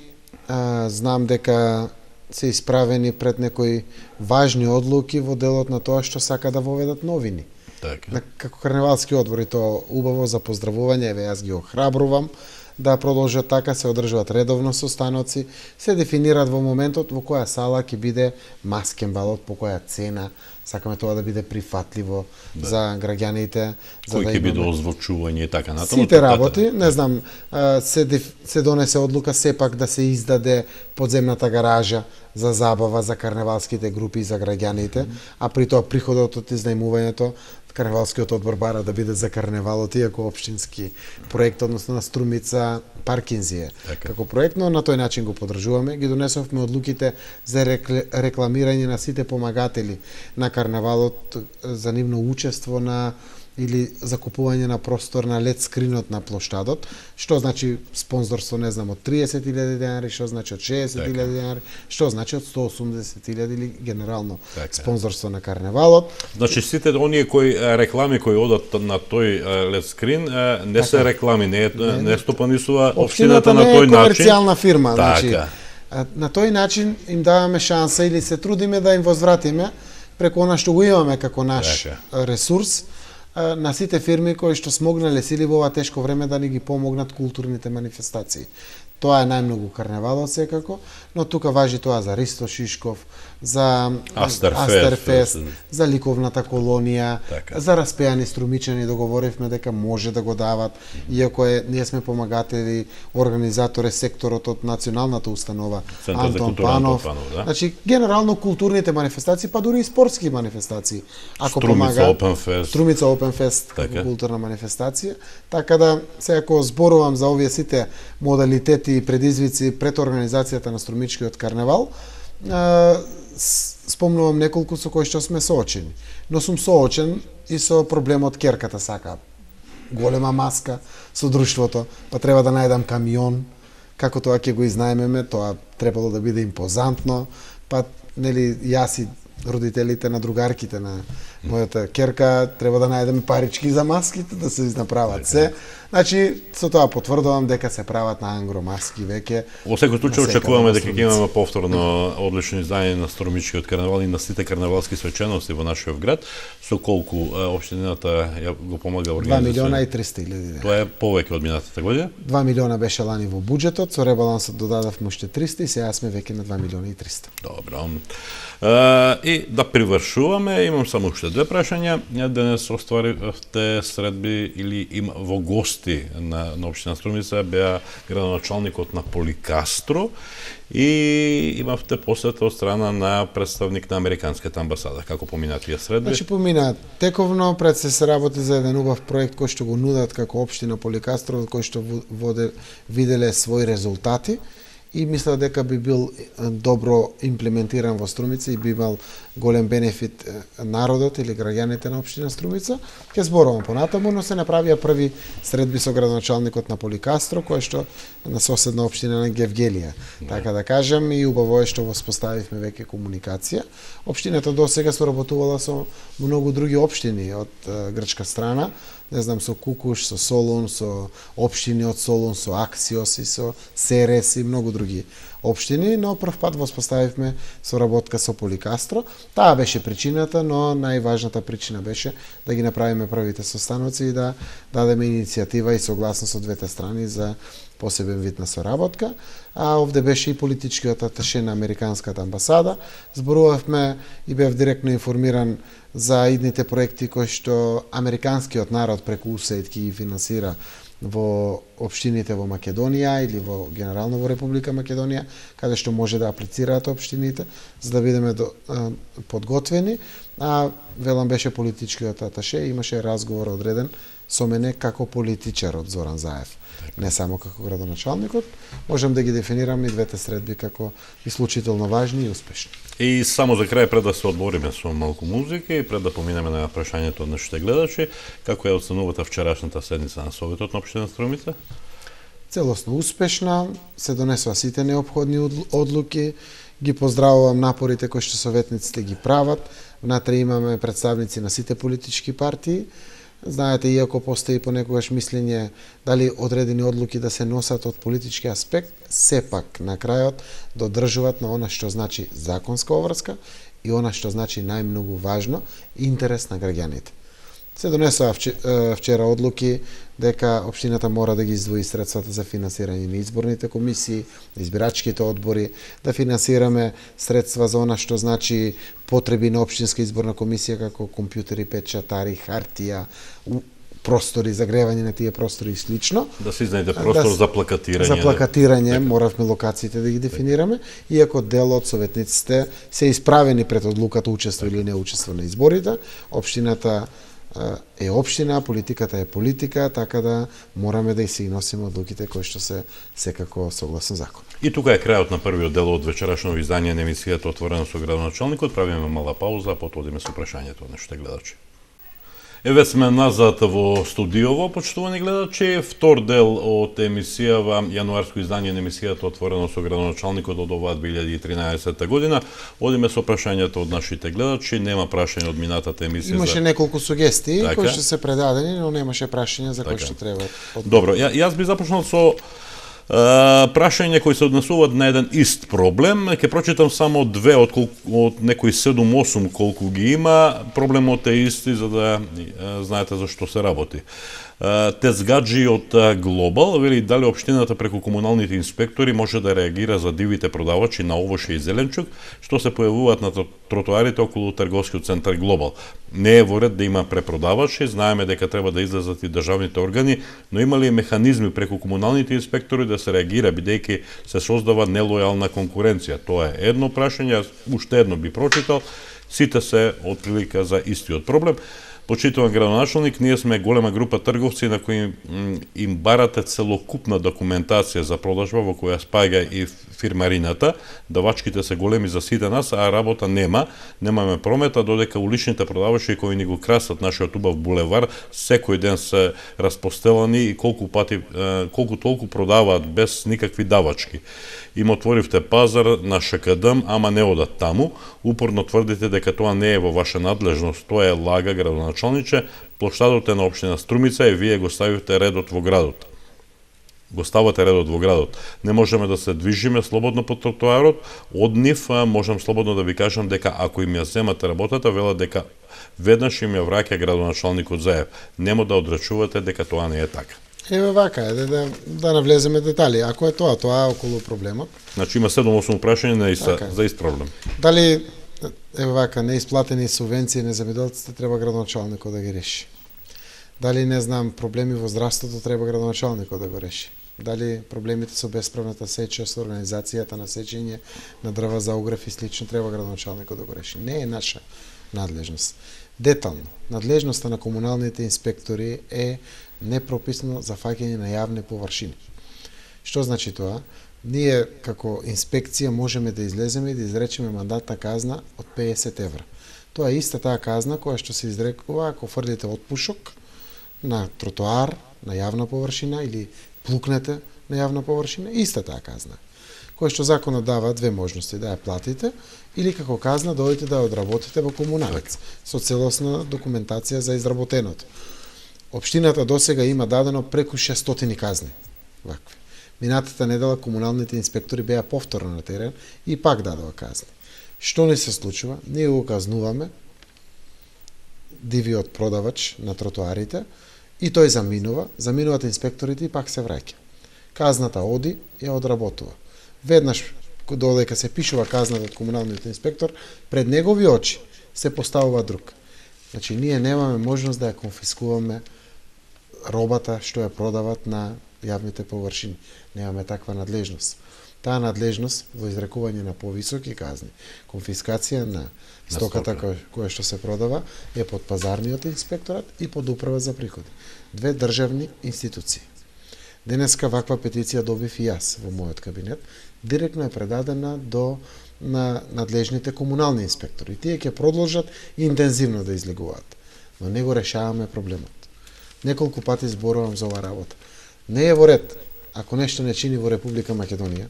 Знам дека се исправени пред некои важни одлуки во делот на тоа што сака да воведат новини. Така. Како карневалски одбор и тоа убаво за поздравување, еве јас ги охрабрувам да продолжат така, се одржуваат редовно состаноци, се дефинираат во моментот во која сала ќе биде маскенбалот, по која цена, сакаме тоа да биде прифатливо за граѓаните, за кој да ќе биде имаме озвучување и така натаму. сите работи, не знам, се донесе одлука сепак да се издаде подземната гаража за забава за карневалските групи и за граѓаните, а при тоа приходот од изнајмувањето карневалскиот одбор бара да биде за карневалот, иако општински проект, односно на Струмица Паркинзија. Како проект, но на тој начин го поддржуваме. Ги донесовме одлуките за рекламирање на сите помагатели на карневалот за нивно учество на или закупување на простор на лед скринот на плоштадот, што значи спонзорство, не знам, од 30.000 денари, што значи од 60.000 денари, што значи од 180.000 или генерално спонзорство на карневалот. Значи сите оние кои реклами кои одат на тој лед скрин не се реклами, не стопанисува општината на тој начин. Општината не е комерцијална фирма, значи Така. на тој начин им даваме шанса или се трудиме да им возвратиме преку она што го имаме како наш ресурс на сите фирми кои што смогнале сили во ова тешко време да ни ги помогнат културните манифестации. Тоа е најмногу карневалот секако, но тука важи тоа за Ристо Шишков, за Астерфест, за ликовната колонија, за распеани струмичани, договоривме дека може да го дават, иако ние сме помагатели, организатор е секторот од националната установа Антон Панов. Значи, генерално културните манифестации, па дури и спортски манифестации. Ако Струмица Опен Фест како културна манифестација, така да секако зборувам за овие сите модалитети и предизвици пред организацијата на Струмичкиот карневал, спомнувам неколку со кои што сме соочени. Но сум соочен и со проблемот керката сака. Голема маска со друштвото, па треба да најдам камион, како тоа ќе го изнајмеме, тоа требало да биде импозантно, па нели јас и родителите на другарките на мојата керка треба да најдеме парички за маските да се направат се. Значи, со тоа потврдувам дека се прават на ангро маски веќе. Во секој случај очекуваме дека ќе имаме повторно одлично издание на Струмичкиот карнавал и на сите карнавалски свечености во нашиот град. Со колку општината ја го помага организација? 2.300.000. Тоа е повеќе од минатата година? 2 милиона беше лани во буџетот, со ребалансот додадавме уште 300 и сега сме веќе на 2.300.000. Добро. И да привршуваме, имам само уште две прашања. Денес остваривте средби или има во гости на општина Струмица беа градоначалникот на Поликастро и имавте посета од страна на представник на Американската амбасада. Како помина тие средби? Значи помина тековно, пред се работи за еден убав проект кој што го нудат како општина Поликастро, кој што виделе своји резултати и мисля дека би бил добро имплементиран во Струмица и би имал голем бенефит народот или граѓаните на општина Струмица. Ќе зборувам понатаму, но се направија први средби со градоначалникот на Поликастро, кој што на соседна општина на Гевгелија. Така да кажем, и убаво е што воспоставивме веќе комуникација. Општината досега соработувала со многу други општини од грчка страна, не знам, со Кукуш, со Солун, со општини од Солун, со Аксиос и со Серес и многу други општини, но прв пат воспоставивме соработка со Поликастро. Таа беше причината, но најважната причина беше да ги направиме првите состаноци и да дадеме иницијатива и согласност од двете страни за посебен вид на соработка. А овде беше и политичкиот аташе на Американската амбасада. Зборувавме и бев директно информиран за идните проекти кои што американскиот народ преку USAID ќе ги финансира во општините во Македонија или во генерално во Република Македонија, каде што може да аплицираат општините, за да бидеме подготвени. А велам беше политичкиот аташе, имаше разговор одреден со мене како политичар од Зоран Заев, не само како градоначалникот. Можам да ги дефинирам и двете средби како исклучително важни и успешни. И само за крај, пред да се одмориме со малку музика и пред да поминеме на прашањето од нашите гледачи, како ја оценувате вчерашната седница на Советот на општина Струмица? целосно успешна, се донесоа сите неопходни одлуки, ги поздравувам напорите кои што советниците ги прават. Внатре имаме представници на сите политички партии. Знаете, иако постои понекогаш мислење дали одредени одлуки да се носат од политички аспект, сепак на крајот додржуваат на она што значи законска обврска и она што значи најмногу важно, интерес на граѓаните. Се донесоа вчера одлуки дека општината мора да ги издвои средствата за финансирање на изборните комисии, на избирачките одбори, да финансираме средства за она што значи потреби на општинска изборна комисија како компјутери, печатари, хартија, простори, загревање на тие простори и слично. Да се изнајде простор за плакатирање. За плакатирање, моравме локациите да ги дефинираме, иако дел од советниците се исправени пред одлуката учество или не учество на изборите. Општината е општина, политиката е политика, така да мораме да и се носиме одлуките кои што се секако согласно закон. И тука е крајот на првиот дел од вечерашно издание на емисијата Отворено со градоначалникот. Правиме мала пауза, потоа одиме со прашањето од нашите гледачи. Еве сме назад во студиово, почитувани гледачи. Втор дел од емисијава, јануарско издание на емисијата Отворено со градоначалникот од оваа 2013 година. Одиме со прашањето од нашите гледачи. Нема прашање од минатата емисија. Имаше неколку сугестии кои што се предадени, но немаше прашања за кои што треба. Добро, јас би започнал со прашање кои се однесуваат на еден ист проблем. Ќе прочитам само две од некои 7-8 колку ги има. Проблемот е исти за да знаете за што се работи. Тезгаджи од Глобал вели дали општината преку комуналните инспектори може да реагира за дивите продавачи на овоше и зеленчук што се појавуваат на тротоарите околу трговскиот центар Глобал. Не е во ред да има препродавачи, знаеме дека треба да излезат и државните органи, но има ли механизми преку комуналните инспектори да се реагира бидејќи се создава нелојална конкуренција? Тоа е едно прашање, уште едно би прочитал, сите се отприлика за истиот проблем. Почитуван градоначалник, ние сме голема група трговци на кои им барате целокупна документација за продажба во која спаѓа и фирмарината. Давачките се големи за сите нас, а работа нема. Немаме промета, додека уличните продавачи кои ни го красат нашиот убав булевар секој ден се распостелани и колку толку продаваат без никакви давачки. Им отворивте пазар на ШКДМ, ама не одат таму. Упорно тврдите дека тоа не е во ваша надлежност, тоа е лага, градоначалниче. Плоштадот е на општина Струмица и вие го ставивте редот во градот. Го ставате редот во градот. Не можеме да се движиме слободно по тротоарот. Од нив можам слободно да ви кажам дека ако им ја земате работата, велат дека веднаш им ја враќа градоначалникот заев. Нема да одрачувате дека тоа не е така. Еве вака е, да навлеземе детали. Ако е тоа е околу проблемот. Значи има 7-8 прашања за ист проблем. Дали, еве вака, неисплатени субвенции на земјоделците треба градоначалникот да ги реши? Дали, не знам, проблеми во здравството треба градоначалникот да го реши? Дали проблемите со бесправната сеча, со организацијата на сечење на дрва за огрев и слично треба градоначалникот да го реши? Не е наша надлежност. Детално, надлежноста на комуналните инспектори е непрописано за фаќање на јавни површини. Што значи тоа? Ние како инспекција можеме да излеземе и да изречеме мандатна казна од 50 евра. Тоа е иста таа казна која што се изрекува ако фрлите отпушок на тротоар, на јавна површина или плукнете на јавна површина, иста таа казна. Која што законот дава две можности, да ја платите или како казна да одите да ја одработите во комуналец со целосна документација за изработеното. Општината досега има дадено преку 600 казни. Вакви. Минатата недела комуналните инспектори беа повторно на терен и пак дадоа казни. Што не се случува? Ние го казнуваме дивиот продавач на тротоарите и тој заминуваат инспекторите и пак се враќа. Казната оди, ја одработува. Веднаш додека се пишува казната од комуналниот инспектор, пред негови очи се поставува друг. Значи, ние немаме можност да ја конфискуваме робата што ја продават на јавните површини. Немаме таква надлежност. Таа надлежност во изрекување на повисоки казни, конфискација на стоката која што се продава е под пазарниот инспекторат и под управа за приходи. Две државни институции. Денеска ваква петиција добив и јас во мојот кабинет, директно е предадена до на надлежните комунални инспектори. Тие ќе продолжат интензивно да излегуваат, но не го решаваме проблемот. Неколку пати зборувам за оваа работа. Не е во ред ако нешто не чини во Република Македонија,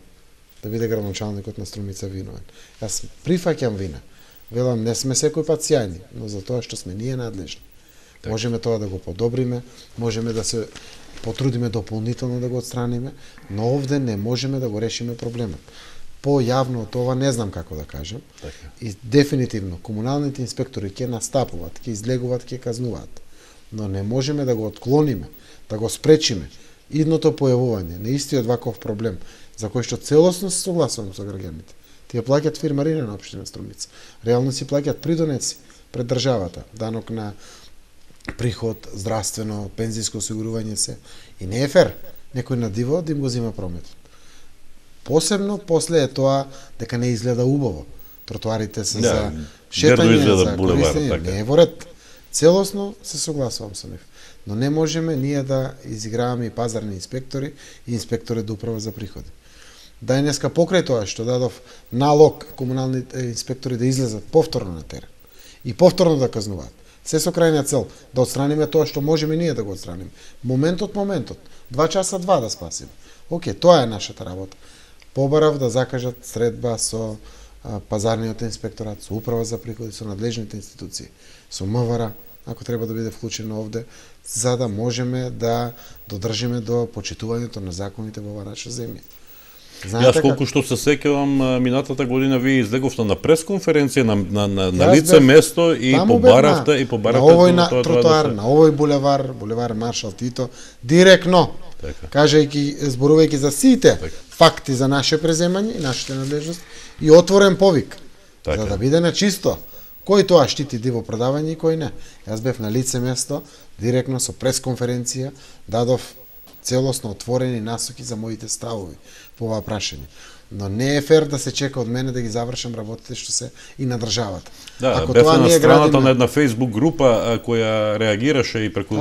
да биде градоначалникот на Струмица виновен. Јас прифаќам вина. Велам, не сме секој пат сјајни, но за тоа што сме ние надлежни. Можеме тоа да го подобриме, можеме да се потрудиме дополнително да го отстраниме, но овде не можеме да го решиме проблемот. По-јавно од ова не знам како да кажам. И дефинитивно комуналните инспектори ќе настапуваат, ќе излегуваат, ќе казнуваат. Но не можеме да го отклониме, да го спречиме идното појавување на истиот ваков проблем, за кој што целосно се согласувам со граѓаните. Тие плаќаат фирмарина на општина Струмица. Реално си плаќаат придонеци пред државата, данок на приход, здравствено, пензиско осигурување се. И не е фер некој на диво да им го зима прометот. Посебно после е тоа дека не изгледа убаво. Тротоарите се за шетање, за користење, не е во ред. Целосно се согласувам со нив. Но не можеме ние да изиграваме и пазарни инспектори и инспектори до управа за приходи. Денеска покрај тоа што дадов налог комуналните инспектори да излезат повторно на терен и повторно да казнуваат. Се со крајна цел да отстраниме тоа што можеме ние да го отстраниме. Момент од моментот, 2 часа 2 да спасиме. Океј, тоа е нашата работа. Побарав да закажат средба со пазарниот инспекторат, со управа за приходи, со надлежните институции, со МВР, ако треба да биде вклучено овде, за да можеме да додржиме до почитувањето на законите во оваа наша земја. Јас колку што се сеќавам, минатата година вие излеговте на пресконференција на лице место и побаравте на овој на тротоар, на овој булевар Маршал Тито, директно кажајќи, зборувајќи за сите факти за наше преземање и нашите надлежности и отворен повик, за да биде на чисто кој тоа штити диво продавање и кој не. Јас бев на лице место, директно со пресконференција, дадов целосно отворени насоки за моите ставови по оваа прашање. Но не е фер да се чека од мене да ги завршам работите што се и на државата. Да, ако бев на страната на една Facebook група која реагираше и преку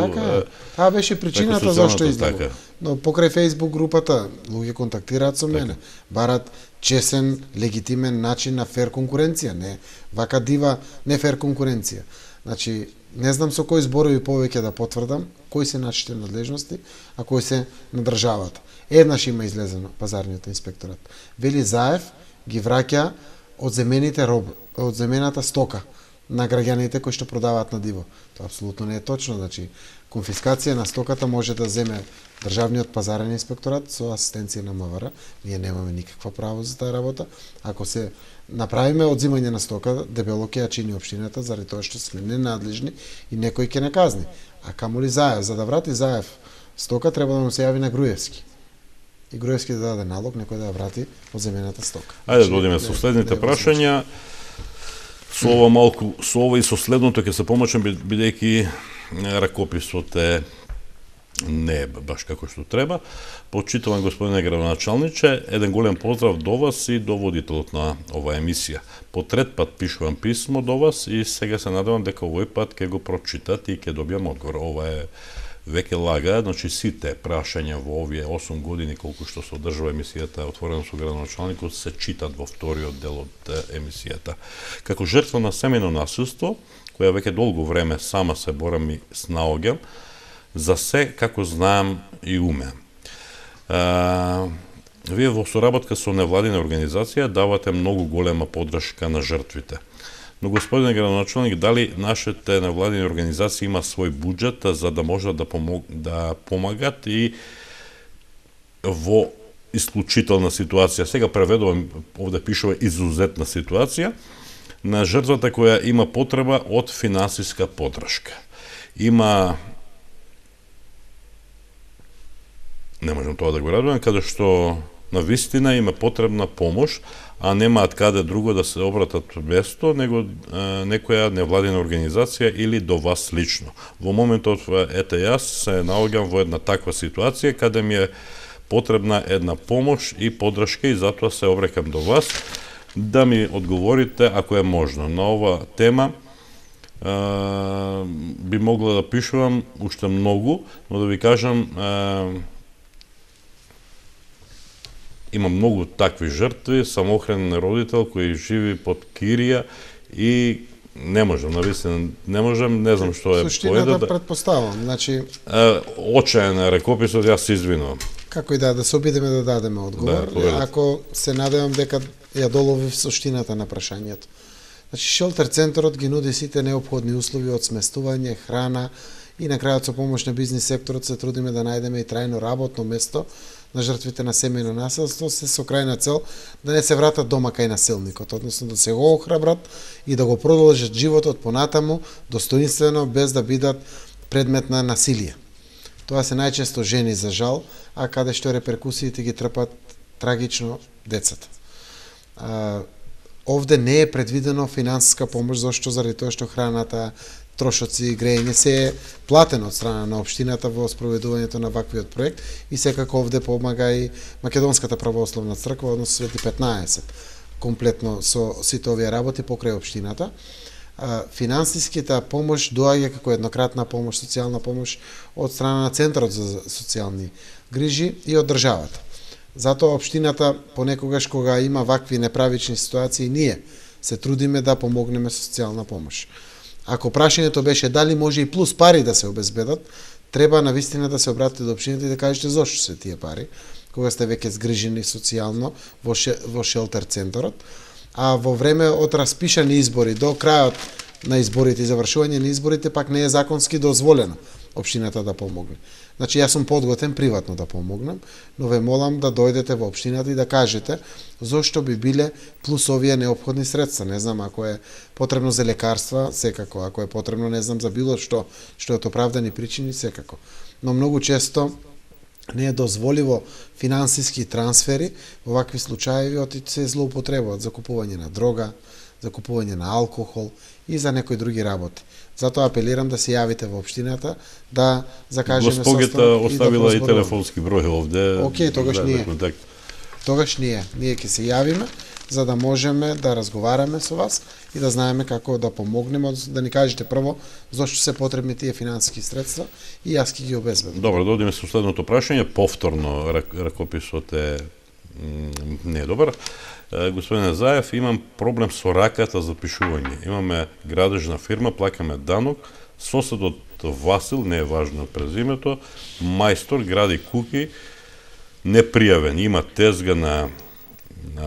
таа беше причината зашто излегов. Но покрај Facebook групата луѓе контактираат со мене, барат чесен, легитимен начин на фер конкуренција, не вака дива не фер конкуренција. Значи, не знам со кои зборови повеќе да потврдам кои се нашите надлежности, а кои се на државата. Еднаш има излезено пазарниот инспекторат. Вели Заев ги враќа од земената стока на граѓаните кои што продаваат на диво. Тоа апсолутно не е точно, значи конфискација на стоката може да земе државниот пазарен инспекторат со асистенција на МВР. Ние немаме никаква право за таа работа. Ако се направиме одзимање на стока, дебело ќе ја чини општината заради тоа што сме ненадлежни и некој ќе не казни. А камоли Заев, за да врати Заев стока треба да му се јави на Груевски. И Груевски да даде налог некој да ја врати одземената стока. Ајде да одиме со следните прашања. Со ова малку, со ова и со следното ќе се помачам бидејќи ракописот е не баш како што треба. Почитувам господине градоначалниче, еден голем поздрав до вас и до водителот на оваа емисија. По трет пат пишувам писмо до вас и сега се надевам дека овој пат ќе го прочитат и ќе добијам одговор. Ова е веќе лага, значи сите прашања во овие 8 години колку што се одржува емисијата Отворено со градоначалникот се читат во вториот дел од емисијата. Како жртва на семејно насилство, која веќе долго време сама се борам и снаоѓам, за се како знаам и умеам. Вие во соработка со невладина организација давате многу голема поддршка на жртвите. Но господине градоначалник, дали нашите невладини организации има свој буџет за да можат да помагат и во исклучителна ситуација. Сега преведувам, овде пишува изузетна ситуација, на жртвата која има потреба од финансиска поддршка. Има, не можам тоа да го радувам, каде што на вистина има потребна помош, а немаат каде друго да се обратат место, него некоја невладина организација или до вас лично. Во моментот, ете јас се наоѓам во една таква ситуација, каде ми е потребна една помош и поддршка и затоа се обрекам до вас да ми одговорите, ако е можно. На ова тема би могла да пишувам уште многу, но да ви кажам, има многу такви жртви, самохранен родител кој живи под кирија и не можам, навистина не можам, не знам што е поеда. Суштината предпоставам, значи очаен е рекописот, јас се извинувам. Како и да се обидеме да дадеме одговор, ако се надевам дека ја доловив суштината на прашањето. Значи, шелтер центарот ги нуди сите неопходни услови од сместување, храна и на крајот со помош на бизнис секторот се трудиме да најдеме и трајно работно место на жртвите на семејно насилство, се со крајна цел да не се вратат дома кај насилникот, односно да се го охрабрат и да го продолжат животот понатаму достоинствено без да бидат предмет на насилие. Тоа се најчесто жени за жал, а каде што реперкусиите ги трпат трагично децата. Овде не е предвидено финансиска помош, зашто заради тоа што храната, трошоци, грејење се е платено од страна на општината во спроведувањето на ваквиот проект и секако овде помага и Македонската православна црква, односно Свети 15, комплетно со сите овие работи покрај општината. Финансиската помош доаѓа како еднократна помош, социјална помош од страна на Центарот за социјални грижи и од државата. Затоа општината понекогаш кога има вакви неправични ситуации, ние се трудиме да помогнеме со социјална помош. Ако прашањето беше дали може и плюс пари да се обезбедат, треба навистина да се обратите до општината и да кажете зошто се тие пари, кога сте веќе згрижени социјално во шелтер центарот. А во време од распишани избори до крајот на изборите и завршување на изборите пак не е законски дозволено општината да помогне. Значи, јас сум подготен приватно да помогнам, но ве молам да дојдете во општината и да кажете зошто би биле плюс овие неопходни средства. Не знам, ако е потребно за лекарства, секако. Ако е потребно, не знам, за било што е од оправдани причини, секако. Но многу често не е дозволиво финансиски трансфери во вакви случаи се злоупотребуваат за купување на дрога, за купување на алкохол и за некои други работи. Затоа апелирам да се јавите во општината, да закажеме состанок. Госпогата оставила и телефонски број овде. Океј, тогаш ние ќе се јавиме, за да можеме да разговараме со вас и да знаеме како да помогнеме, да ни кажете прво зошто се потребни тие финансиски средства и јас ќе ги обезбедам. Добро, да одиме со следното прашање. Повторно ракописот не е добар. Господин Заев, имам проблем со раката за пишување. Имаме градежна фирма, плакаме данок, соседот Васил, не е важно презимето, мајстор, гради куки, непријавен. Има тезга на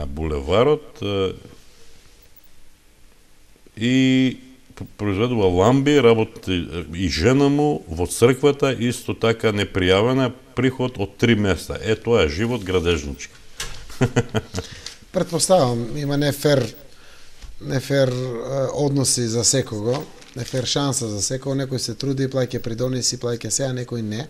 булеварот и произведува ламби, работи и жена му во црквата, исто така непријавена, приход од 3 места. Тоа е живот градежнички. Претпоставам, има нефер односи за секого, нефер шанса за секого, некој се труди, плаќа придониси, плаќа се, а некој не.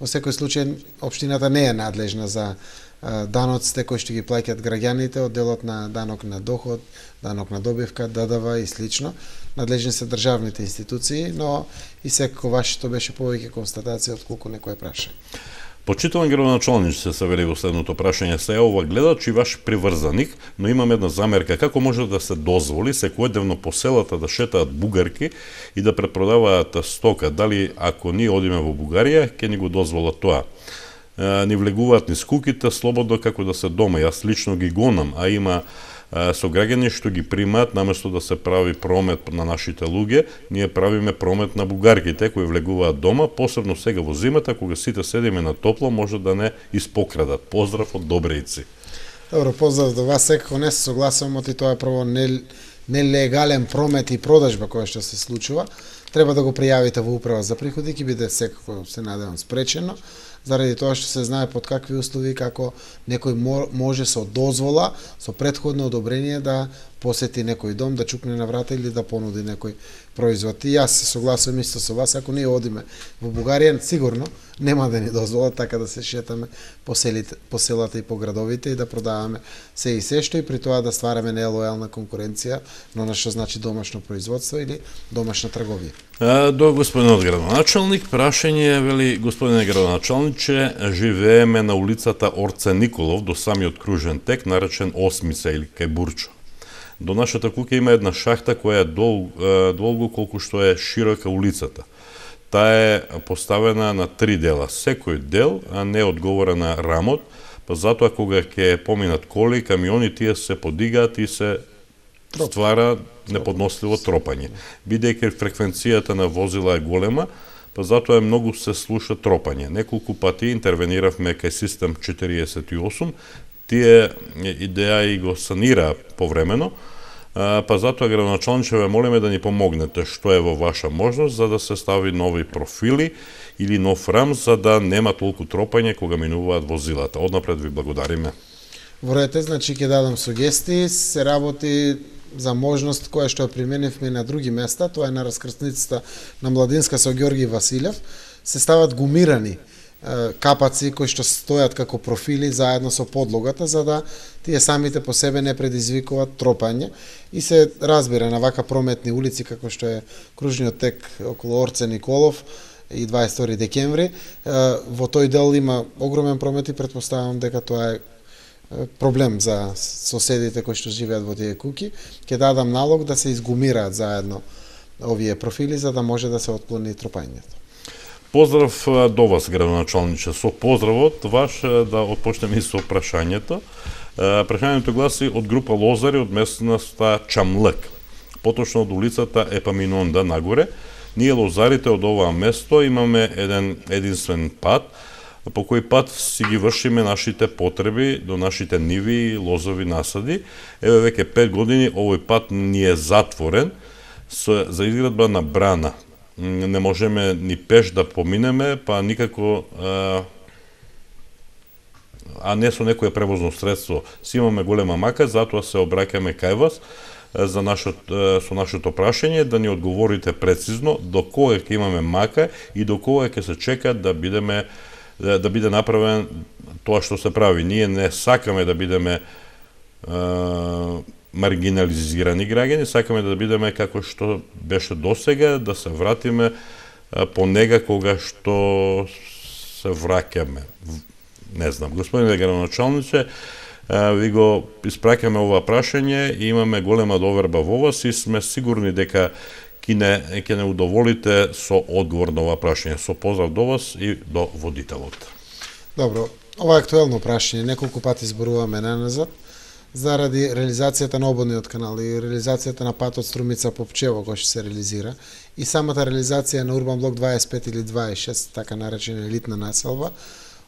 Во секој случај, општината не е надлежна за даноците кои што ги плаќаат граѓаните од делот на данок на доход, данок на добивка, ДДВ и слично. Надлежни се државните институции, но и секако вашето беше повеќе констатација отколку некој праша. Почитуван градоначалник се вели во следното прашање. Се ова гледач и ваш приврзаник, но имам една замерка. Како може да се дозволи секојдневно по селата да шетаат бугарки и да препродаваат стока? Дали ако ние одиме во Бугарија, ќе ни го дозволат тоа? Ни влегуваат низ куките слободно како да се дома. Јас лично ги гонам, а има со граѓани што ги примаат, наместо да се прави промет на нашите луѓе, ние правиме промет на бугарките кои влегуваат дома, посебно сега во зимата, кога сите седиме на топло, може да не испокрадат. Поздрав од Добрејци. Добро, поздрав до вас, секако не се согласувам, оти тоа е прво нелегален промет и продажба која што се случува. Треба да го пријавите во управа за приходи, ќе биде секако, се надевам, спречено, заради тоа што се знае под какви услови, како некој може со дозвола, со претходно одобрение да посети некој дом, да чукне на врата или да понуди некој производ. И јас се согласувам исто со вас, ако ние одиме во Бугарија, сигурно нема да ни дозволат така да се шетаме по селата и по градовите и да продаваме се и се што и при тоа да ствараме нелојална конкуренција на што значи домашно производство или домашна трговија. До господинот градоначалник, прашање вели: господине градоначалниче, живееме на улицата Орце Николов до самиот кружен тек, наречен Осмица или кај Бурчо. До нашата куќа има една шахта која е долго колку што е широка улицата. Таа е поставена на 3 дела. Секој дел не одговора на рамот, па затоа кога ќе поминат коли, камиони, тие се подигаат и се ствара неподносливо тропање. Бидејќи фреквенцијата на возила е голема, па затоа многу се слуша тропање. Неколку пати интервениравме кај систем 48, тие идеја и го санира повремено, па затоа градоначалниче ве молиме да ни помогнете што е во ваша можност за да се стави нови профили или нов рам за да нема толку тропање кога минуваат возилата. Однапред ви благодариме. Во ред, значи ќе дадам сугестии, се работи за можност која што ја применивме на други места, тоа е на раскрсницата на Младинска со Ѓорги Василев, се стават гумирани капаци кои што стојат како профили заедно со подлогата, за да тие самите по себе не предизвикуваат тропање и се разбира на вака прометни улици како што е кружниот тек околу Орце Николов и 22 декември. Во тој дел има огромен промет и претпоставувам дека тоа е проблем за соседите кои што живеат во тие куќи. Ќе дадам налог да се изгумираат заедно овие профили за да може да се отклони тропањето. Поздрав до вас, градоначалниче. Со поздравот ваш да отпочнеме и со прашањето. Прашањето гласи од група лозари од местноста Чамлък, поточно од улицата Епаминонда нагоре. Ние лозарите од оваа место имаме единствен пат, по кој пат си ги вршиме нашите потреби до нашите ниви и лозови насади. Еве веќе 5 години овој пат ни е затворен за изградба на брана. Не можеме ни пеш да поминеме, па никако а не со некое превозно средство. Си имаме голема мака, затоа се обраќаме кај вас со нашето прашање да ни одговорите прецизно до кога ќе имаме мака и до кога ќе се чека да биде направен тоа што се прави. Ние не сакаме да бидеме маргинализирани граѓани, сакаме да бидеме како што беше досега, да се вратиме по нега кога што се враќаме. Не знам, господине градоначалниче, ви го испраќаме ова прашање и имаме голема доверба во вас и сме сигурни дека ќе не удоволите со одговор на ова прашање. Со поздрав до вас и до водителот. Добро, ова е актуелно прашање, неколку пати зборуваме наназад, заради реализацијата на ободниот канал и реализацијата на патот Струмица Попчево кој што се реализира и самата реализација на Урбан блок 25 или 26, така наречена елитна населба,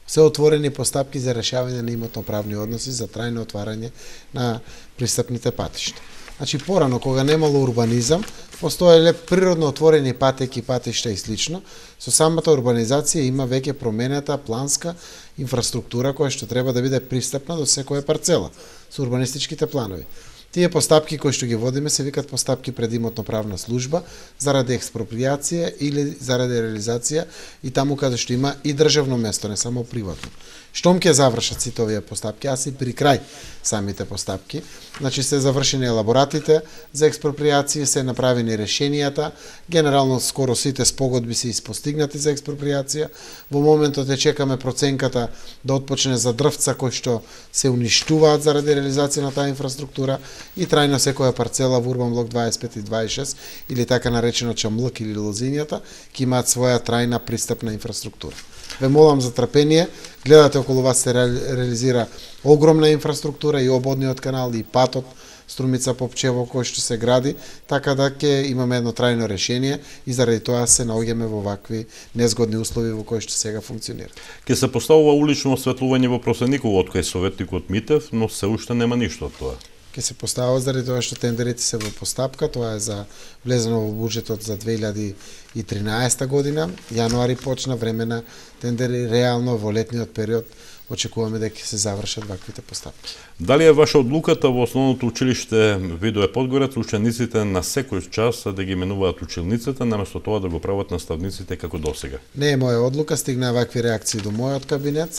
се отворени постапки за решавање на имотно-правни односи за трајно отварање на пристапните патишта. Значи, порано, кога немало урбанизам, постоеле природно отворени патеки, патишта и слично. Со самата урбанизација има веќе променета планска инфраструктура која што треба да биде пристапна до секоја парцела со урбанистичките планови. Тие постапки кои што ги водиме се викат постапки пред имотно-правна служба заради експроприација или заради реализација и таму каде што има и државно место, не само приватно. Штом ќе завршат сите овие постапки, а си при крај самите постапки, значи се завршени елаборатите за експроприација, се направени решенијата, генерално скоро сите спогодби се испостигнати за експроприација. Во моментот ја чекаме проценката да отпочне за дрвца кои што се уништуваат заради реализација на таа инфраструктура и трајно секоја парцела во Урбан блок 25 и 26 или така наречено Чамлък или Лозињата ќе имаат своја трајна пристапна инфраструктура. Ве молам за трпение, гледате околу вас се реализира огромна инфраструктура и ободниот канал и патот Струмица Попчево кој што се гради, така да ќе имаме едно трајно решение и заради тоа се наоѓаме во вакви незгодни услови во кои што сега функционира. Ке се поставува улично осветлување во Просениково од кај советникот Митев, но се уште нема ништо од тоа. Ке се поставува заради тоа што тендерите се во постапка, тоа е за влезено во буџетот за 2013 година, јануари почна време на тендери, реално во летниот период очекуваме дека ќе се завршат ваквите постапки. Дали е ваша одлуката во основното училиште Видое Подгорец учениците на секој час да ги менуваат училниците, наместо тоа да го прават наставниците како досега? Не е моја одлука, стигна вакви реакции до мојот кабинет,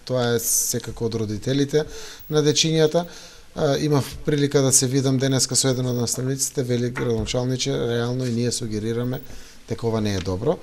тоа е секако од родителите на дечињата. Имав прилика да се видам денеска со еден од наставниците, вели градоначалниче, реално и ние сугерираме дека ова не е добро.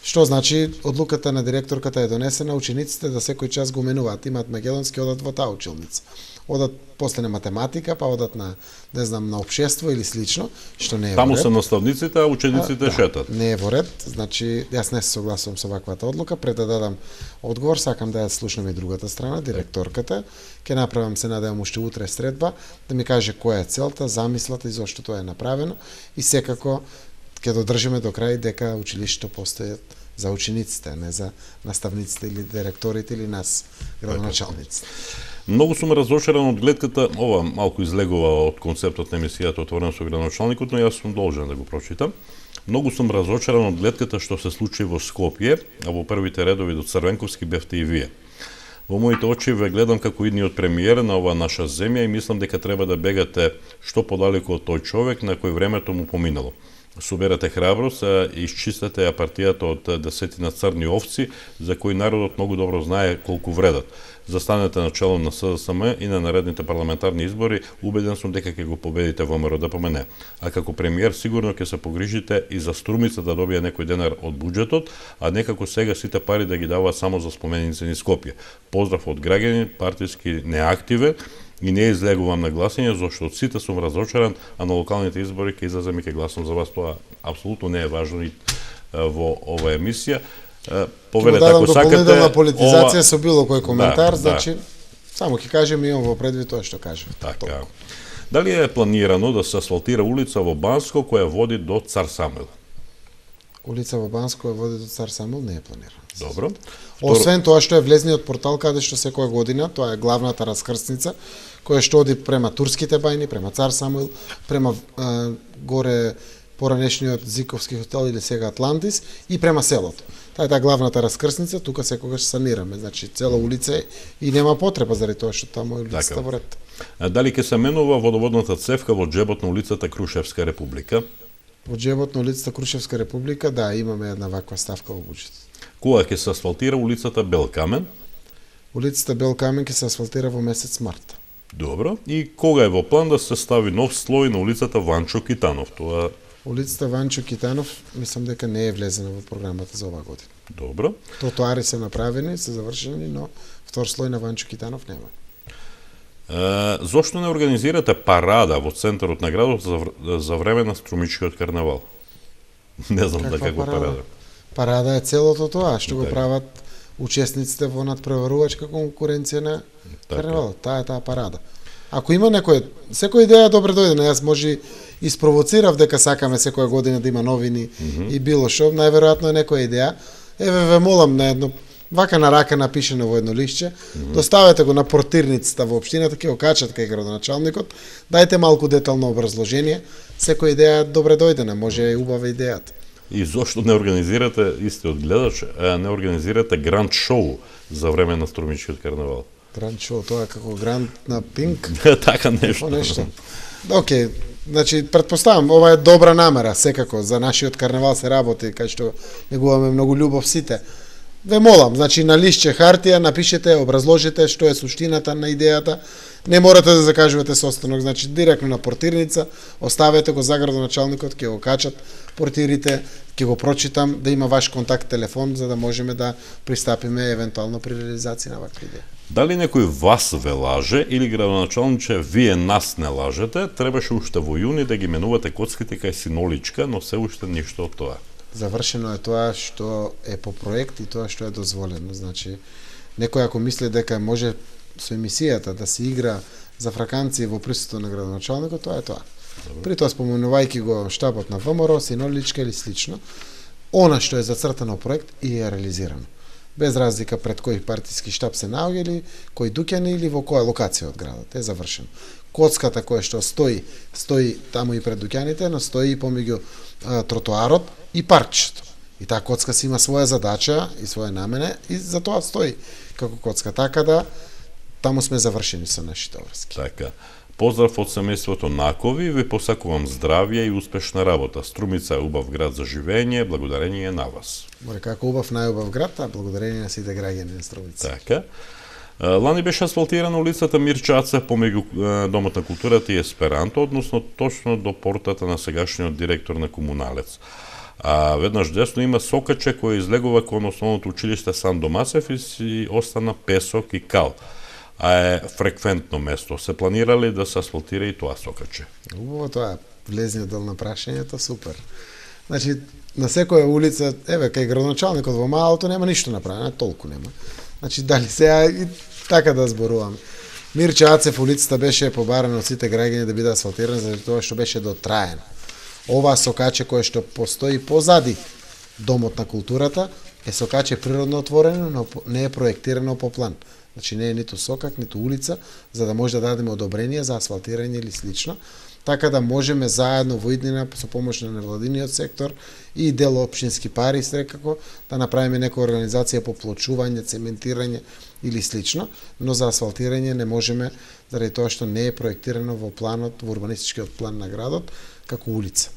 Што значи, одлуката на директорката е донесена, учениците да секој час го менуваат, имаат македонски, одат во таа училница. Одат после на математика, па одат на, не знам, на општество или слично, што не е Таму во ред. се наставниците, а учениците шетат. Не е во ред, значи, јас не се согласувам со ваквата одлука, пред да дадам одговор, сакам да ја слушнам и другата страна, директорката, ќе направам се надевам уште утре средба, да ми каже која е целта, замислата и зошто тоа е направено и секако ќе додржиме до крај дека училиштето постои за учениците, не за наставниците или директорите или нас, градоначалниците. Многу сум разочаран од гледката, ова малку излегува од концептот на емисијата Отворено со градоначалникот, но јас сум должен да го прочитам. Многу сум разочаран од гледката што се случи во Скопје, а во првите редови до Црвенковски бевте и вие. Во моите очи ве гледам како идниот премиер на оваа наша земја и мислам дека треба да бегате што подалеку од тој човек на кој времето му поминало. Соберете храброст и исчистете ја партијата од десетина црни овци за кои народот многу добро знае колку вредат. Застанете на чело на СДСМ и на наредните парламентарни избори, убеден сум дека ќе го победите ВМРО ДПМН. А како премиер сигурно ќе се погрижите и за струмица да добие некој денар од буџетот, а некако сега сите пари да ги даваат само за споменици низ Скопје. Поздрав од граѓани, партиски неактивен, и не излегувам на гласање, зашто од сите сум разочаран, а на локалните избори ќе излезам и ќе гласам за вас. Тоа апсолутно не е важно и во оваа емисија. Повелете, ако сакате, на политизација со било кој коментар, значи само ќе кажем и во предвид тоа што кажав. Така. Дали е планирано да се асфалтира улица во Банско која води до Цар Самуил? Улица во Банско која води до Цар Самуил не е планирано. Добро. Освен тоа што е влезниот портал каде што секоја година, тоа е главната раскрсница, која што оди према Турските бајни, према Цар Самуил, према горе поранешниот Зиковски хотел или сега Атлантис и према селото. Таа е таа главната раскрсница, тука секогаш санираме, значи цела улица и нема потреба заради тоа што таму е улицата во ред. Дали ќе се менува водоводната цевка во џебот на улицата Крушевска република? Во џебот на улицата Крушевска република, да, имаме една ваква ставка во буџетот. Кога ќе се асфалтира улицата Белкамен? Улицата Белкамен ќе се асфалтира во месец март. Добро. И кога е во план да се стави нов слој на улицата Ванчо Китанов? Тоа улицата Ванчо Китанов, мислам дека не е влезена во програмата за оваа година. Добро. Тротоари се направени, се завршени, но втор слој на Ванчо Китанов нема. Зошто не организирате парада во центарот на градот за време на Струмичкиот карнавал? Не знам да како парада. Парада е целото тоа, што го прават учесниците во надпреварувачка конкуренција на карнавалот. Таа е таа парада. Ако има секоја идеја добре дојде, јас може испровоцирав дека сакаме секоја година да има новини и било што, најверојатно е некоја идеја. Еве ве молам на едно вака на рака напишено во едно листче, доставете го на портирницата во општината, ќе го качат кај градоначалникот, дајте малку детално образложение, секоја идеја добре дојдена, може е убава идејата. И зошто не организирате, истиот гледач, не организирате гранд шоу за време на Струмичкиот карнавал? Гранд шоу, тоа е како гранд на Пинк? Така нешто. Океј, значи, претпоставам, ова е добра намера, секако, за нашиот карнавал се работи, кај што негуваме многу љубов сите. Ве молам, значи на листче хартија напишете, образложите што е суштината на идејата. Не морате да закажувате состанок, значи директно на портирница, оставете го за градоначалникот, ќе го качат портирите, ќе го прочитам, да има ваш контакт телефон за да можеме да пристапиме евентуално при реализација на ваква идеја. Дали некој вас ве лаже или градоначалниче вие нас не лажете, требаше уште во јуни да ги менувате коцките кај Синоличка, но се уште ништо од тоа. Завршено е тоа што е по проект и тоа што е дозволено. Значи, некој ако мисли дека може со емисијата да се игра за фраканци во присуство на градоначалникот, тоа е тоа. При тоа споменувајќи го штабот на ВМРО, Синоличка или слично, она што е зацртано проект и е реализирано. Без разлика пред кој партиски штаб се наоѓа или кој дуќани или во која локација од градот, е завршено. Коцката која што стои таму и пред дуќаните, но стои и помеѓу тротоарот и паркчето. И таа коцка си има своја задача и своја намене и за тоа стои како коцка, така да таму сме завршени со нашите врски. Така. Поздрав од семејството Накови, ви посакувам здравје и успешна работа. Струмица е убав град за живење, благодарение на вас. Море како убав најубав град, а благодарение на сите граѓани на Струмица. Така. Лани беше асфалтирана улицата Мирчаце помеѓу Домот на културата и Есперанто, односно точно до портата на сегашниот директор на Комуналец. А веднаш десно има сокаче кој излегува кон основното училиште Сандо Масев и си остана песок и кал. А е фреквентно место. Се планирали да се асфалтира и тоа сокаче? Убаво тоа, влезниот дел на прашањето, супер. Значи, на секоја улица, еве, кај градоначалникот во малото нема ништо направено, толку нема. Значи, дали сега и така да зборуваме. Мирче Ацев улицата беше побарана од сите граѓани да биде асфалтирана заради тоа што беше дотраено. Ова сокаче кое што постои позади Домот на културата е сокаче природно отворено, но не е проектирано по план. Значи не е ниту сокак, ниту улица, за да може да дадеме одобрение за асфалтирање или слично, така да можеме заедно во иднина со помош на невладиниот сектор и дел општински пари секако да направиме некоја организација по плочување, цементирање или слично, но за асфалтирање не можеме заради тоа што не е проектирано во планот, во урбанистичкиот план на градот како улица.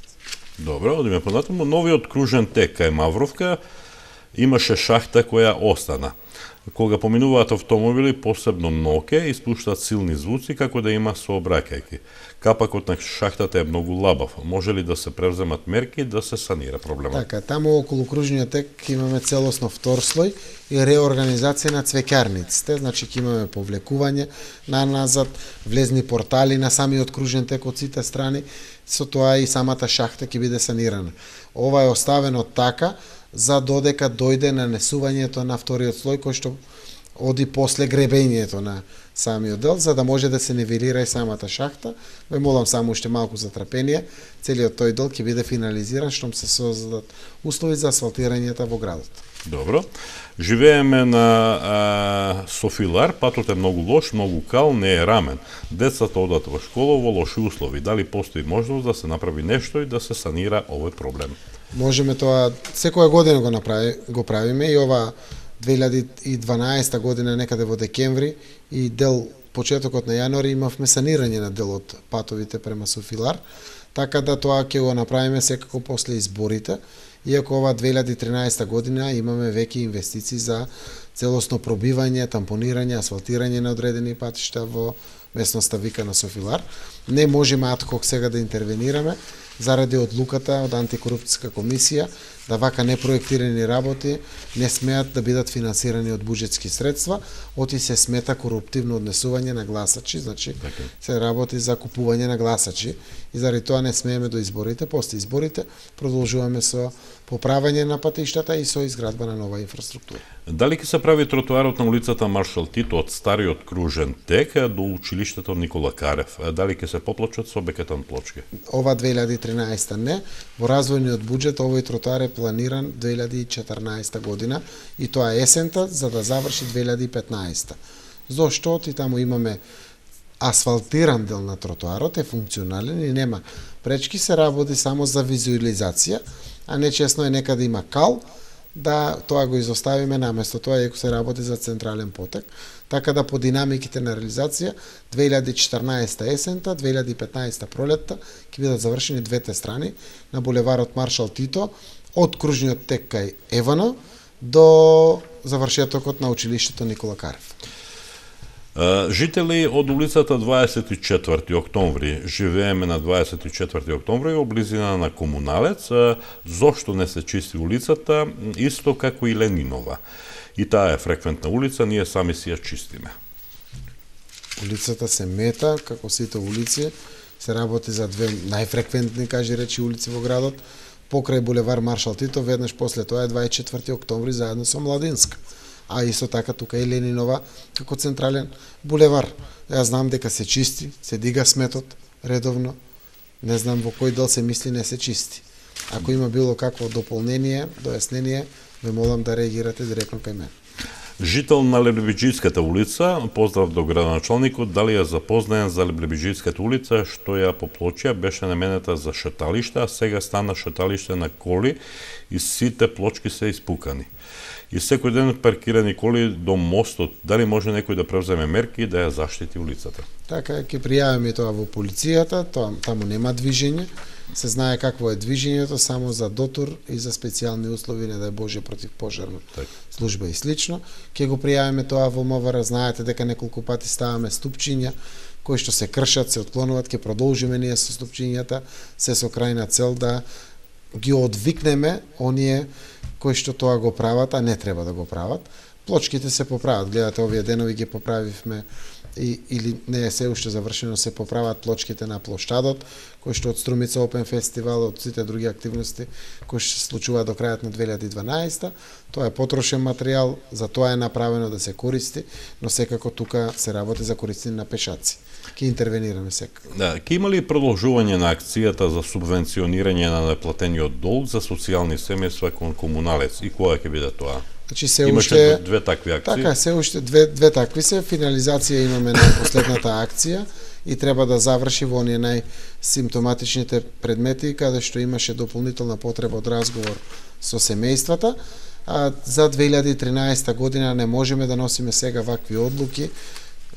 Добро, одиме понатаму. Новиот кружен тек кај Мавровка имаше шахта која остана. Кога поминуваат автомобили, посебно ноќе, испуштаат силни звуци како да има сообраќајки. Капакот на шахтата е многу лабав. Може ли да се превземат мерки да се санира проблемот? Така, таму околу кружниот тек имаме целосно втор слој и реорганизација на цвеќарниците, значи ќе имаме повлекување назад, влезни портали на самиот кружен тек од сите страни, со тоа и самата шахта ќе биде санирана. Ова е оставено така за додека дојде нанесувањето на вториот слој кој што оди после гребењето на самиот дел, за да може да се нивелира и самата шахта. Ве молам само уште малку за трпение. Целиот тој дел ќе биде финализиран штом се создадат услови за асфалтирањето во градот. Добро. Живееме на Софилар, патот е многу лош, многу кал, не е рамен. Децата одат во школа во лоши услови. Дали постои можност да се направи нешто и да се санира овој проблем? Можеме тоа секоја година го правиме и ова 2012 година некаде во декември и дел почетокот на јануари имавме санирање на дел од патовите према Софилар, така да тоа ќе го направиме секако после изборите, иако ова 2013 година имаме веќе инвестиции за целосно пробивање, тампонирање, асфалтирање на одредени патишта во местноста Вика на Софилар. Не можеме адхок сега да интервенираме заради одлуката од антикорупцијска комисија да вака непроектирани работи не смеат да бидат финансирани од буџетски средства, оти се смета коруптивно однесување на гласачи, значи се работи за купување на гласачи и заради тоа не смееме до изборите. После изборите продолжуваме со поправање на патиштата и со изградба на нова инфраструктура. Дали ќе се прави тротоарот на улицата Маршал Тито од стариот кружен тек до училиштето Никола Карев? Дали ќе се поплочат со бекетон плочки? Ова 2013 не. Во развојниот буџет овој тротоар е планиран 2014 година и тоа е есента за да заврши 2015. Зошто? И таму имаме асфалтиран дел на тротоарот, е функционален и нема пречки, се работи само за визуализација, а не чесно е некаде има кал, да тоа го изоставиме наместо тоа ако се работи за централен потек, така да по динамиките на реализација 2014 есента, 2015 пролетта ќе бидат завршени двете страни на булеварот Маршал Тито од кружниот тек кај Евано до завршетокот на училиштето Никола Карев. Жители од улицата 24 октомври, живееме на 24 октомври во близина на Комуналец, зошто не се чисти улицата, исто како и Ленинова. И таа е фреквентна улица, ние сами си ја чистиме. Улицата се мета, како сите улици, се работи за две најфреквентни, кажи речи, улици во градот, покрај булевар Маршал Тито, веднаш после тоа е 24 октомври заедно со Младинска. А исто така тука и Ленинова како централен булевар. Јас знам дека се чисти, се дига сметот редовно. Не знам во кој дел се мисли не се чисти. Ако има било какво дополнение, дојаснение, ве молам да реагирате директно кај мене. Жител на Лебедиџиската улица, поздрав до градоначалникот, дали ја запознаен за Лебедиџиската улица, што ја поплочија, беше наменета за шеталиште, а сега стана шеталиште на коли и сите плочки се испукани. И секој ден паркирани коли до мостот, дали може некој да превземе мерки да ја заштити улицата? Така, ќе пријавиме тоа во полицијата, таму нема движење, се знае какво е движењето, само за дотур и за специјални услови, не дај Боже, против пожарна служба и слично. Ќе го пријавиме тоа во МВР, знаете дека неколку пати ставаме ступчиња, кои што се кршат, се отклонуваат, ќе продолжиме ние со ступчињата, се со крајна цел да ги одвикнеме оние кои што тоа го прават, а не треба да го прават. плочките се поправат. Гледате, овие денови ги поправивме или не е се уште завршено, се поправат плочките на площадот, кои што од Струмица Опен Фестивал, од сите други активности кои што се случуваат до крајот на 2012. Тоа е потрошен материјал, за тоа е направено да се користи, но секако тука се работи за користење на пешаци. Ке интервенираме секако. Да, ке има ли продолжување на акцијата за субвенционирање на неплатениот долг за социјални семејства кон комуналец и кога ќе биде тоа? Значи се Имаше уште две такви акции. Така, се уште две такви се. Финализација имаме на последната акција и треба да заврши во оние најсимптоматичните предмети каде што имаше дополнителна потреба од разговор со семејствата. А за 2013 година не можеме да носиме сега вакви одлуки.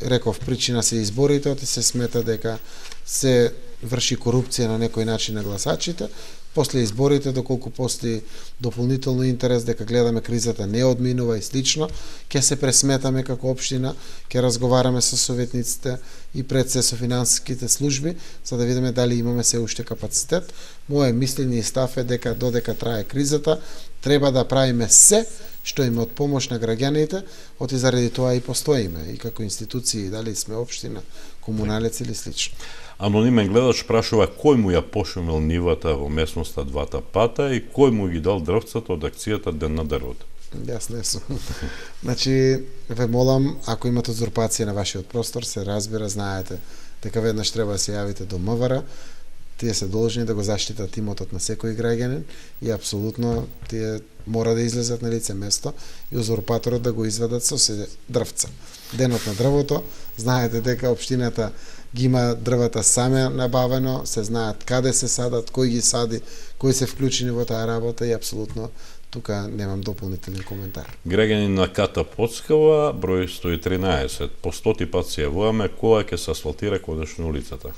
Реков, причина се изборите, оти се смета дека се врши корупција на некој начин на гласачите. После изборите, доколку постои дополнително интерес дека гледаме кризата не одминува и слично, ќе се пресметаме како општина, ќе разговараме со советниците и пред се со финансиските служби, за да видиме дали имаме се уште капацитет. Моје мислење и став е дека додека трае кризата, треба да правиме се што има од помош на граѓаните, оти заради тоа и постоиме, и како институции, дали сме општина, комуналец или слично. Анонимен гледач прашува кој му ја пошумел нивата во местноста Двата пата и кој му ги дал дрвцата од акцијата Ден на дрвото. Јас не сум. Значи, ве молам, ако имате узурпација на вашиот простор, се разбира, знаете, дека веднаш треба да се јавите до МВР, тие се должни да го заштитат имотот на секој граѓанин и апсолутно тие мора да излезат на лице место и узурпаторот да го извадат со се дрвца. Денот на дрвото, знаете дека општината ги има дрвата саме набавено, се знаат каде се садат, кој ги сади, кои се вклучени во таа работа и апсолутно тука немам дополнителен коментар. Граѓанин на Ката Поцкава, број 113. По 100 пат се јавуваме кога ќе се асфалтира конечно улицата.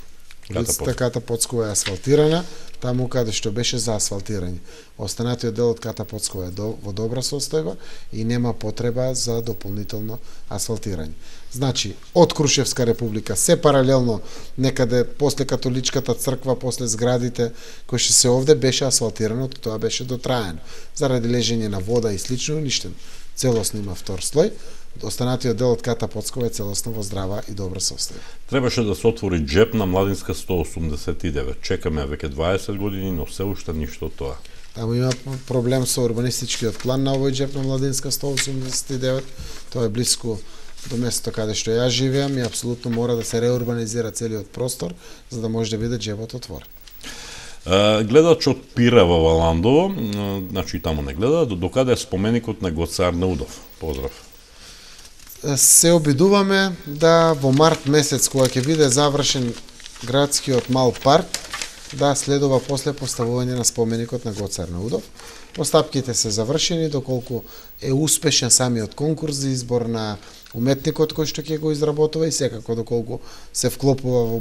Улицата Ката Поцкова е асфалтирана, таму каде што беше за асфалтирање. Останатиот дел од Ката Поцкова е во добра состојба и нема потреба за дополнително асфалтирање. Значи, од Крушевска република, се паралелно некаде после католичката црква, после зградите кои што се овде беше асфалтирано, тоа беше дотраено. Заради лежење на вода и слично уништено. Целосно има втор слој. Останатиот дел од Ката Поцкова е целосно во здрава и добра состојба. Требаше да се отвори џеп на Младинска 189. Чекаме веќе 20 години, но се уште ништо од тоа. Таму има проблем со урбанистичкиот план на овој џеп на Младинска 189. Тоа е блиску до местото каде што ја живеам и апсолутно мора да се реурбанизира целиот простор за да може да биде џепот отворен. Гледач од Пирава во Ландово, значи таму не гледа, докаде е споменикот на Гоцар Наудов. Поздрав. Се обидуваме да во март месец, кога ќе биде завршен градскиот мал парк, да следува после поставување на споменикот на Гоцар Наудов. Постапките се завршени, доколку е успешен самиот конкурс за избор на уметникот кој што ќе го изработува и секако доколку се вклопува во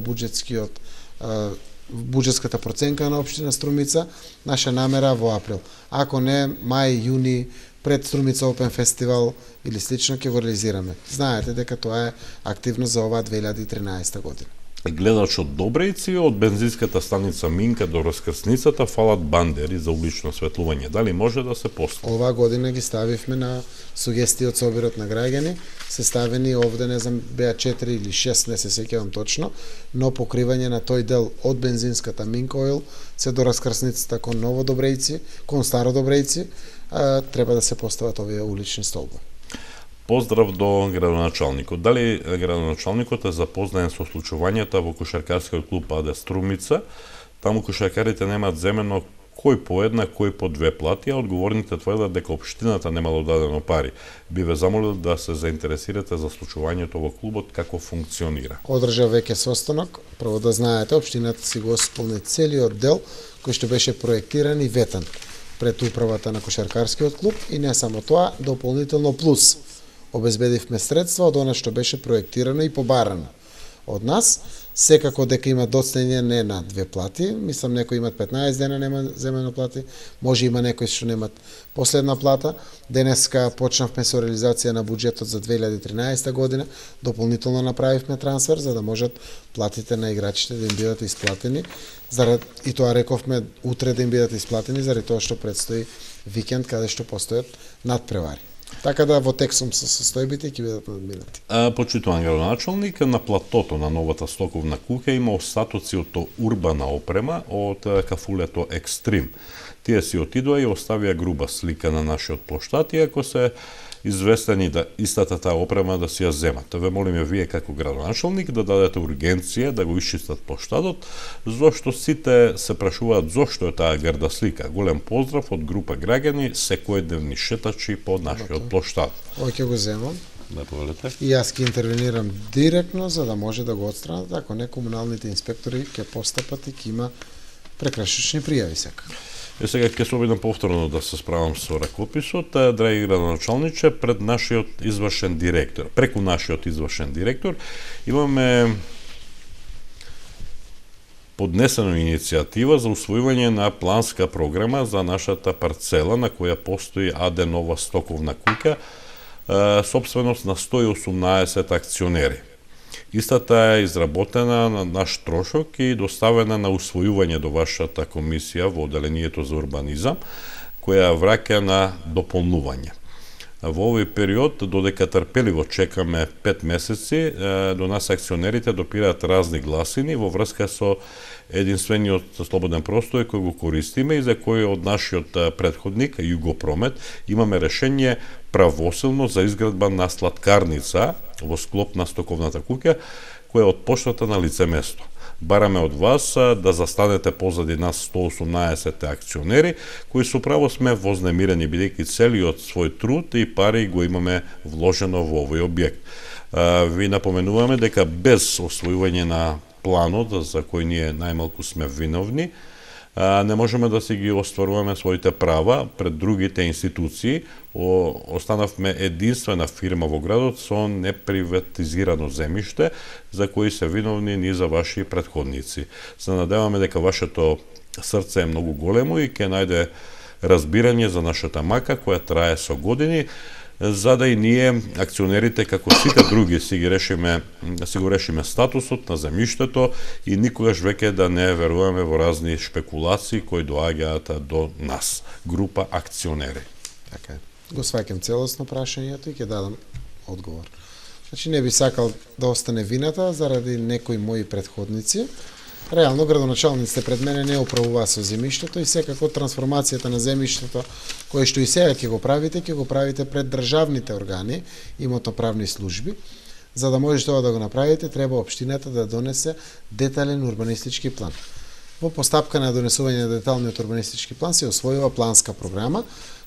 буџетската проценка на општина Струмица, наша намера во април. Ако не, мај, јуни, пред Струмица Опен Фестивал или слично ќе го реализираме. Знаете дека тоа е активно за оваа 2013 година. Гледач од Добрејци, од бензинската станица Минка до раскрсницата фалат бандери за улично осветлување. Дали може да се постапи? Оваа година ги ставивме на сугестии од собирот на граѓани, се ставени овде, не знам, беа 4 или 6, не се сеќавам точно, но покривање на тој дел од бензинската Минка Ойл се до раскрсницата кон Ново Добрејци, кон Старо Добрејци, треба да се постават овие улични столбови. Поздрав до градоначалникот. Дали градоначалникот е запознаен со случувањата во кошаркарскиот клуб АД Струмица? Таму кошаркарите немаат земено кој по една, кој по две плати, а одговорните тврдат дека општината немало дадено пари. Би ве замолил да се заинтересирате за случувањето во клубот, како функционира. Одржав веќе состанок, прво да знаете, општината си го исполни целиот дел кој што беше проектиран и ветан пред управата на кошаркарскиот клуб и не само тоа, дополнително плюс обезбедивме средства од она што беше проектирано и побарано од нас. Секако дека има доцнење не на две плати, мислам некои имат 15 дена нема земено плати, може има некои што немат последна плата. Денеска почнавме со реализација на буџетот за 2013 година, дополнително направивме трансфер за да можат платите на играчите да им бидат исплатени, и тоа рековме утре да им бидат исплатени заради тоа што предстои викенд каде што постојат надпревари. Така да во текстом со состојбите ќе бидат надминати. Почитуван градоначалник, на платото на новата стоковна куќа има остатоци од урбана опрема од кафулето Екстрим. Тие си отидоа и оставија груба слика на нашиот плоштад, иако се известени да истата таа опрема да си ја земат. Ве молиме вие како градоначалник да дадете ургенција да го исчистат плоштадот, зашто сите се прашуваат зошто е таа грда слика. Голем поздрав од група граѓани, секојдневни шетачи по нашиот плоштад. Ој ќе го земам. Да повелете. И јас ќе интервенирам директно за да може да го отстранат, ако не комуналните инспектори ќе постапат и ќе има прекрашечни пријави сека. Сега ќе се обидам повторно да се справам со ракописот. Драги градоначалниче, пред нашиот извршен директор, преку нашиот извршен директор, имаме поднесена иницијатива за усвојување на планска програма за нашата парцела на која постои АД Нова стоковна куќа, сопственост на 118 акционери. Истата е изработена на наш трошок и доставена на усвојување до вашата комисија во Оделението за урбанизам, која враќа на дополнување. Во овој период, додека трпеливо чекаме 5 месеци, до нас акционерите допираат разни гласини во врска со единствениот слободен простор кој го користиме и за кој од нашиот предходник, Југопромет, имаме решение правосилно за изградба на сладкарница во склоп на стоковната куќа, која е од поштата на лице место. Бараме од вас да застанете позади нас 118 акционери, кои со право сме вознемирени, бидејќи целиот свој труд и пари го имаме вложено во овој објект. Ви напоменуваме дека без освојување на планот, за кој ние најмалку сме виновни, не можеме да си ги остваруваме своите права пред другите институции. Останавме единствена фирма во градот со неприватизирано земјиште, за кои се виновни ни за ваши предходници. Се надеваме дека вашето срце е многу големо и ќе најде разбирање за нашата мака, која трае со години, за да и ние, акционерите, како сите други, си го решиме статусот на земјиштето и никогаш веќе да не веруваме во разни шпекулации кои доаѓаат до нас, група акционери. Така е. Го сваќам целосно прашањето и ќе дадам одговор. Значи, не би сакал да остане вината заради некои мои предходници. Реално, градоначалниците пред мене не управува со земјиштето и секако трансформацијата на земјиштето, кое што и сега ќе го правите пред државните органи, имотно-правни служби. За да можете тоа да го направите, треба општината да донесе детален урбанистички план. Во постапка на донесување на деталниот урбанистички план се освојува планска програма,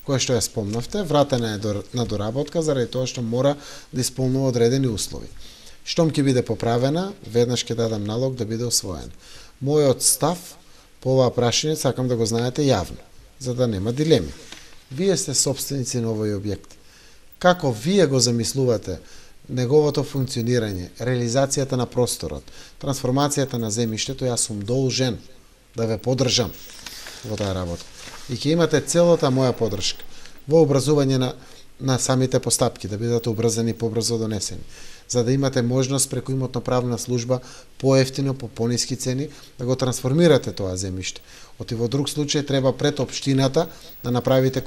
која што ја спомнавте, вратена е на доработка заради тоа што мора да исполнува одредени услови. Штом ќе биде поправена, веднаш ќе дадам налог да биде освоена. Мојот став по оваа прашање сакам да го знаете јавно, за да нема дилеми. Вие сте собственици на овој објект. Како вие го замислувате неговото функционирање, реализацијата на просторот, трансформацијата на земјиштето, јас сум должен да ве поддржам во таа работа. И ќе имате целата моја поддршка во образување на самите постапки, да бидат убрзани и побрзо донесени, за да имате можност преку имотно-правна служба поевтино, по пониски цени, да го трансформирате тоа земјиште. Оти во друг случај треба пред општината да направите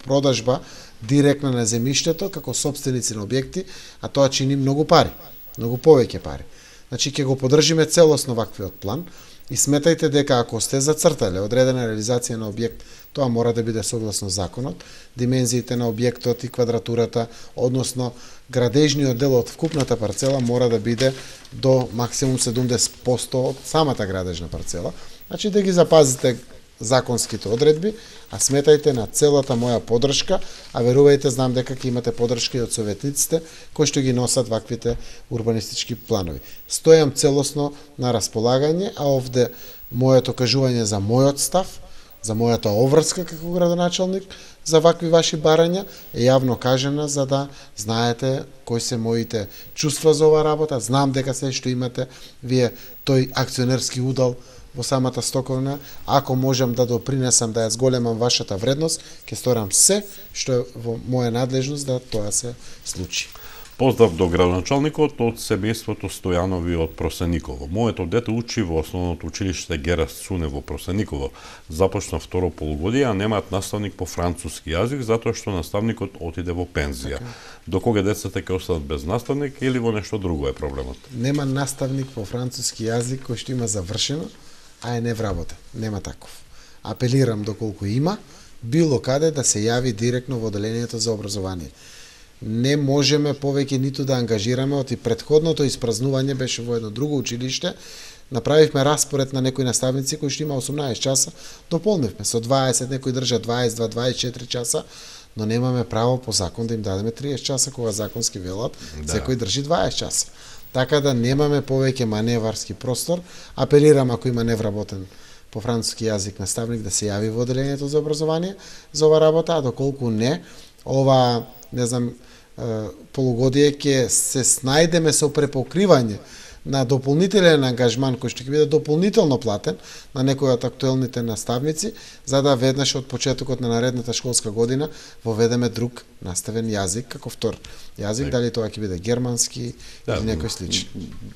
продажба директна на земјиштето како собственици на објекти, а тоа чини многу пари, многу повеќе пари. Значи, ќе го поддржиме целосно ваквиот план и сметајте дека ако сте зацртале одредена реализација на објект, тоа мора да биде согласно законот, димензиите на објектот и квадратурата, односно градежниот дел од вкупната парцела мора да биде до максимум 70% од самата градежна парцела. Значи да ги запазите законските одредби, а сметајте на целата моја поддршка, а верувајте, знам дека ќе имате поддршка и од советниците кои што ги носат ваквите урбанистички планови. Стојам целосно на располагање, а овде моето кажување за мојот став, за мојата обврска како градоначалник, за вакви ваши барања е јавно кажена за да знаете кои се моите чувства за оваа работа. Знам дека се што имате вие тој акционерски удел во самата стоковна, ако можам да допринесам да ја зголемам вашата вредност, ќе сторам се што е во моја надлежност да тоа се случи. Поздрав до градоначалникот од семејството Стојанови од Просениково. Моето дете учи во основното училиште Герас Цуне во Просениково. Започна второ полугодие, а немаат наставник по француски јазик затоа што наставникот отиде во пензија. До кога децата ќе останат без наставник или во нешто друго е проблемот? Нема наставник по француски јазик кој што има завршено, а е невработен. Нема таков. Апелирам доколку има, било каде да се јави директно во одделението за образование. Не можеме повеќе ниту да ангажираме, оти претходното испразнување беше во едно друго училиште, направивме распоред на некои наставници кои што има 18 часа, дополнивме со 20, некои држа 22-24 часа, но немаме право по закон да им дадеме 30 часа, кога законски велат, секој држи 20 часа. Така да немаме повеќе маневарски простор. Апелирам ако има невработен по француски јазик наставник да се јави во одделението за образование за ова работа, а доколку не, ова, не знам, полугодие ќе се снајдеме со препокривање на дополнителен ангажман кој што ќе биде дополнително платен на некои од актуелните наставници, за да веднаш од почетокот на наредната школска година воведеме друг наставен јазик како втор јазик, дали тоа ќе биде германски или некој сличен.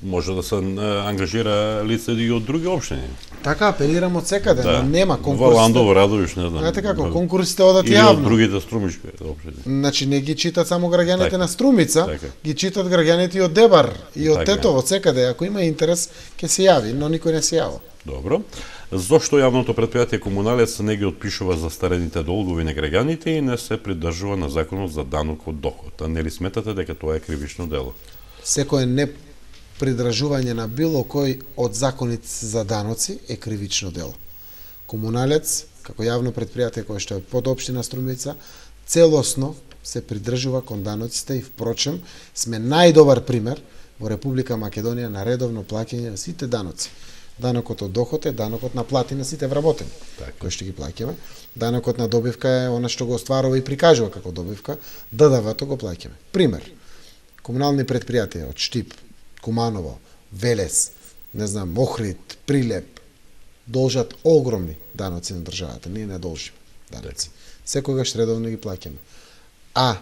Може да се ангажира лице и од други општини. Така апелирам од секаде, но нема конкурс. Во Ландово, Радовиш, не знам. Знаете како, конкурсите одат јавно. Или од другите струмички општини. Значи не ги читат само граѓаните на Струмица, ги читат граѓаните и од Дебар, и од Тетово, секаде. Ако има интерес, ќе се јави, но никој не се јава. Добро. Зошто јавното предпријатие Комуналец не ги отпишува застарените долгови на граѓаните и не се придржува на законот за данок од доход? А нели сметате дека тоа е кривично дело? Секое непридржување на било кој од законите за даноци е кривично дело. Комуналец, како јавно предпријатие кое што е под општина Струмица, целосно се придржува кон даноците и впрочем сме најдобар пример во Република Македонија на редовно плаќање на сите даноци. Данокот од доход е данокот на плати на сите вработени, кои што ги плаќаме. Данокот на добивка е она што го остварува и прикажува како добивка, ДДВ-то го плаќаме. Пример, комунални предпријатија од Штип, Куманово, Велес, не знам, Охрид, Прилеп, должат огромни даноци на државата. Ние не должиме даноци. Секогаш редовно ги плаќаме. А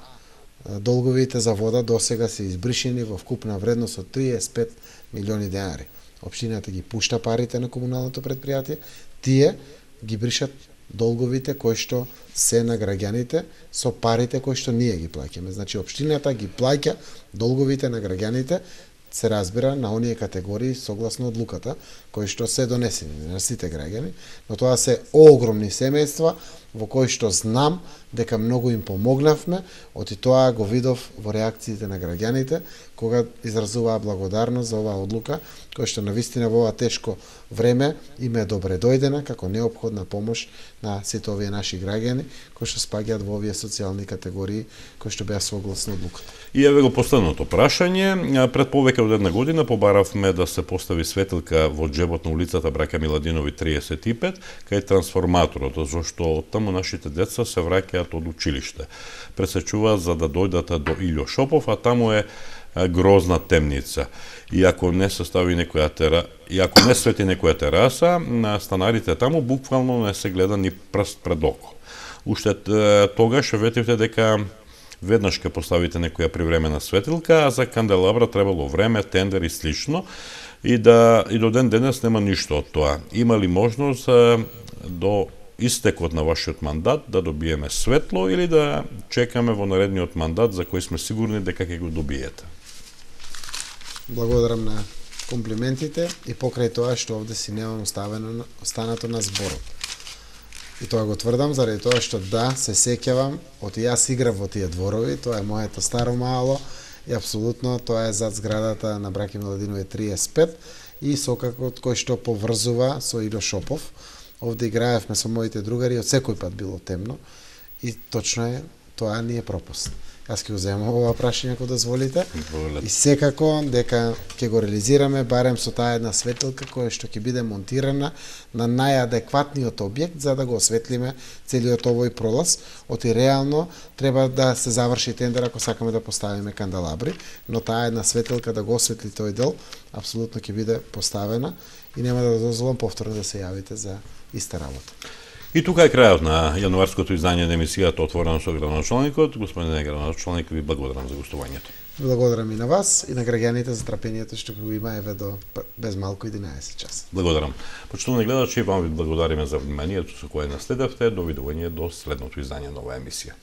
долговите за вода досега се избришени во вкупна вредност од 35 милиони денари. Општината ги пушта парите на комуналното предпријатие, тие ги бришат долговите кои што се на граѓаните со парите кои што ние ги плаќаме. Значи општината ги плаќа долговите на граѓаните, се разбира на оние категории согласно одлуката кои што се донесени на сите граѓани, но тоа се огромни семејства во кои што знам дека многу им помогнавме, оти тоа го видов во реакциите на граѓаните кога изразуваа благодарност за оваа одлука, која што навистина во ова тешко време им е добре дојдена како неопходна помош на сите овие наши граѓани кои што спаѓаат во овие социјални категории кои што беа согласно одлуката. И еве го последното прашање. Пред повеќе од една година побаравме да се постави светилка во џебот на улицата Браќа Миладинови 35 кај трансформаторот, зашто оттаму нашите деца се враќаат од училиште. Пресечуваат за да дојдат до Илјо Шопов, а таму е грозна темница. И ако не се стави и ако не свети некоја тераса, на станарите таму буквално не се гледа ни прст пред око. Уште тогаш ветивте дека веднаш ќе поставите некоја привремена светилка, а за канделабра требало време, тендер и слично, и до ден денес нема ништо од тоа. Има ли можност до истекот на вашиот мандат да добиеме светло или да чекаме во наредниот мандат за кој сме сигурни дека ќе го добиете? Благодарам на комплиментите и покрај тоа што овде си немам останато на зборот. И тоа го тврдам заради тоа што да, се сеќавам, оти јас играв во тие дворови, тоа е моето старо мало и апсолутно тоа е зад зградата на Браќа Миладинови 35 и сокакот кој што поврзува со Илјо Шопов. Овде играевме со моите другари, од секој пат било темно и точно е, тоа ни е пропуст. Јас ќе го земам ова прашање ако дозволите. И секако дека ќе го реализираме барем со таа една светилка која што ќе биде монтирана на најадекватниот објект за да го осветлиме целиот овој пролаз. Оти реално треба да се заврши тендер ако сакаме да поставиме канделабри, но таа една светилка да го осветли тој дел апсолутно ќе биде поставена и нема да дозволам повторно да се јавите за иста работа. И тука е крајот на јануарското издание на емисијата Отворено со градоначалникот. Господине градоначалник, ви благодарам за гостувањето. Благодарам и на вас и на граѓаните за трпението што го има еве до без малку 11 часа. Благодарам. Почитувани гледачи, вам ви благодариме за вниманието со кое наследевте. Довидување до следното издание на оваа емисија.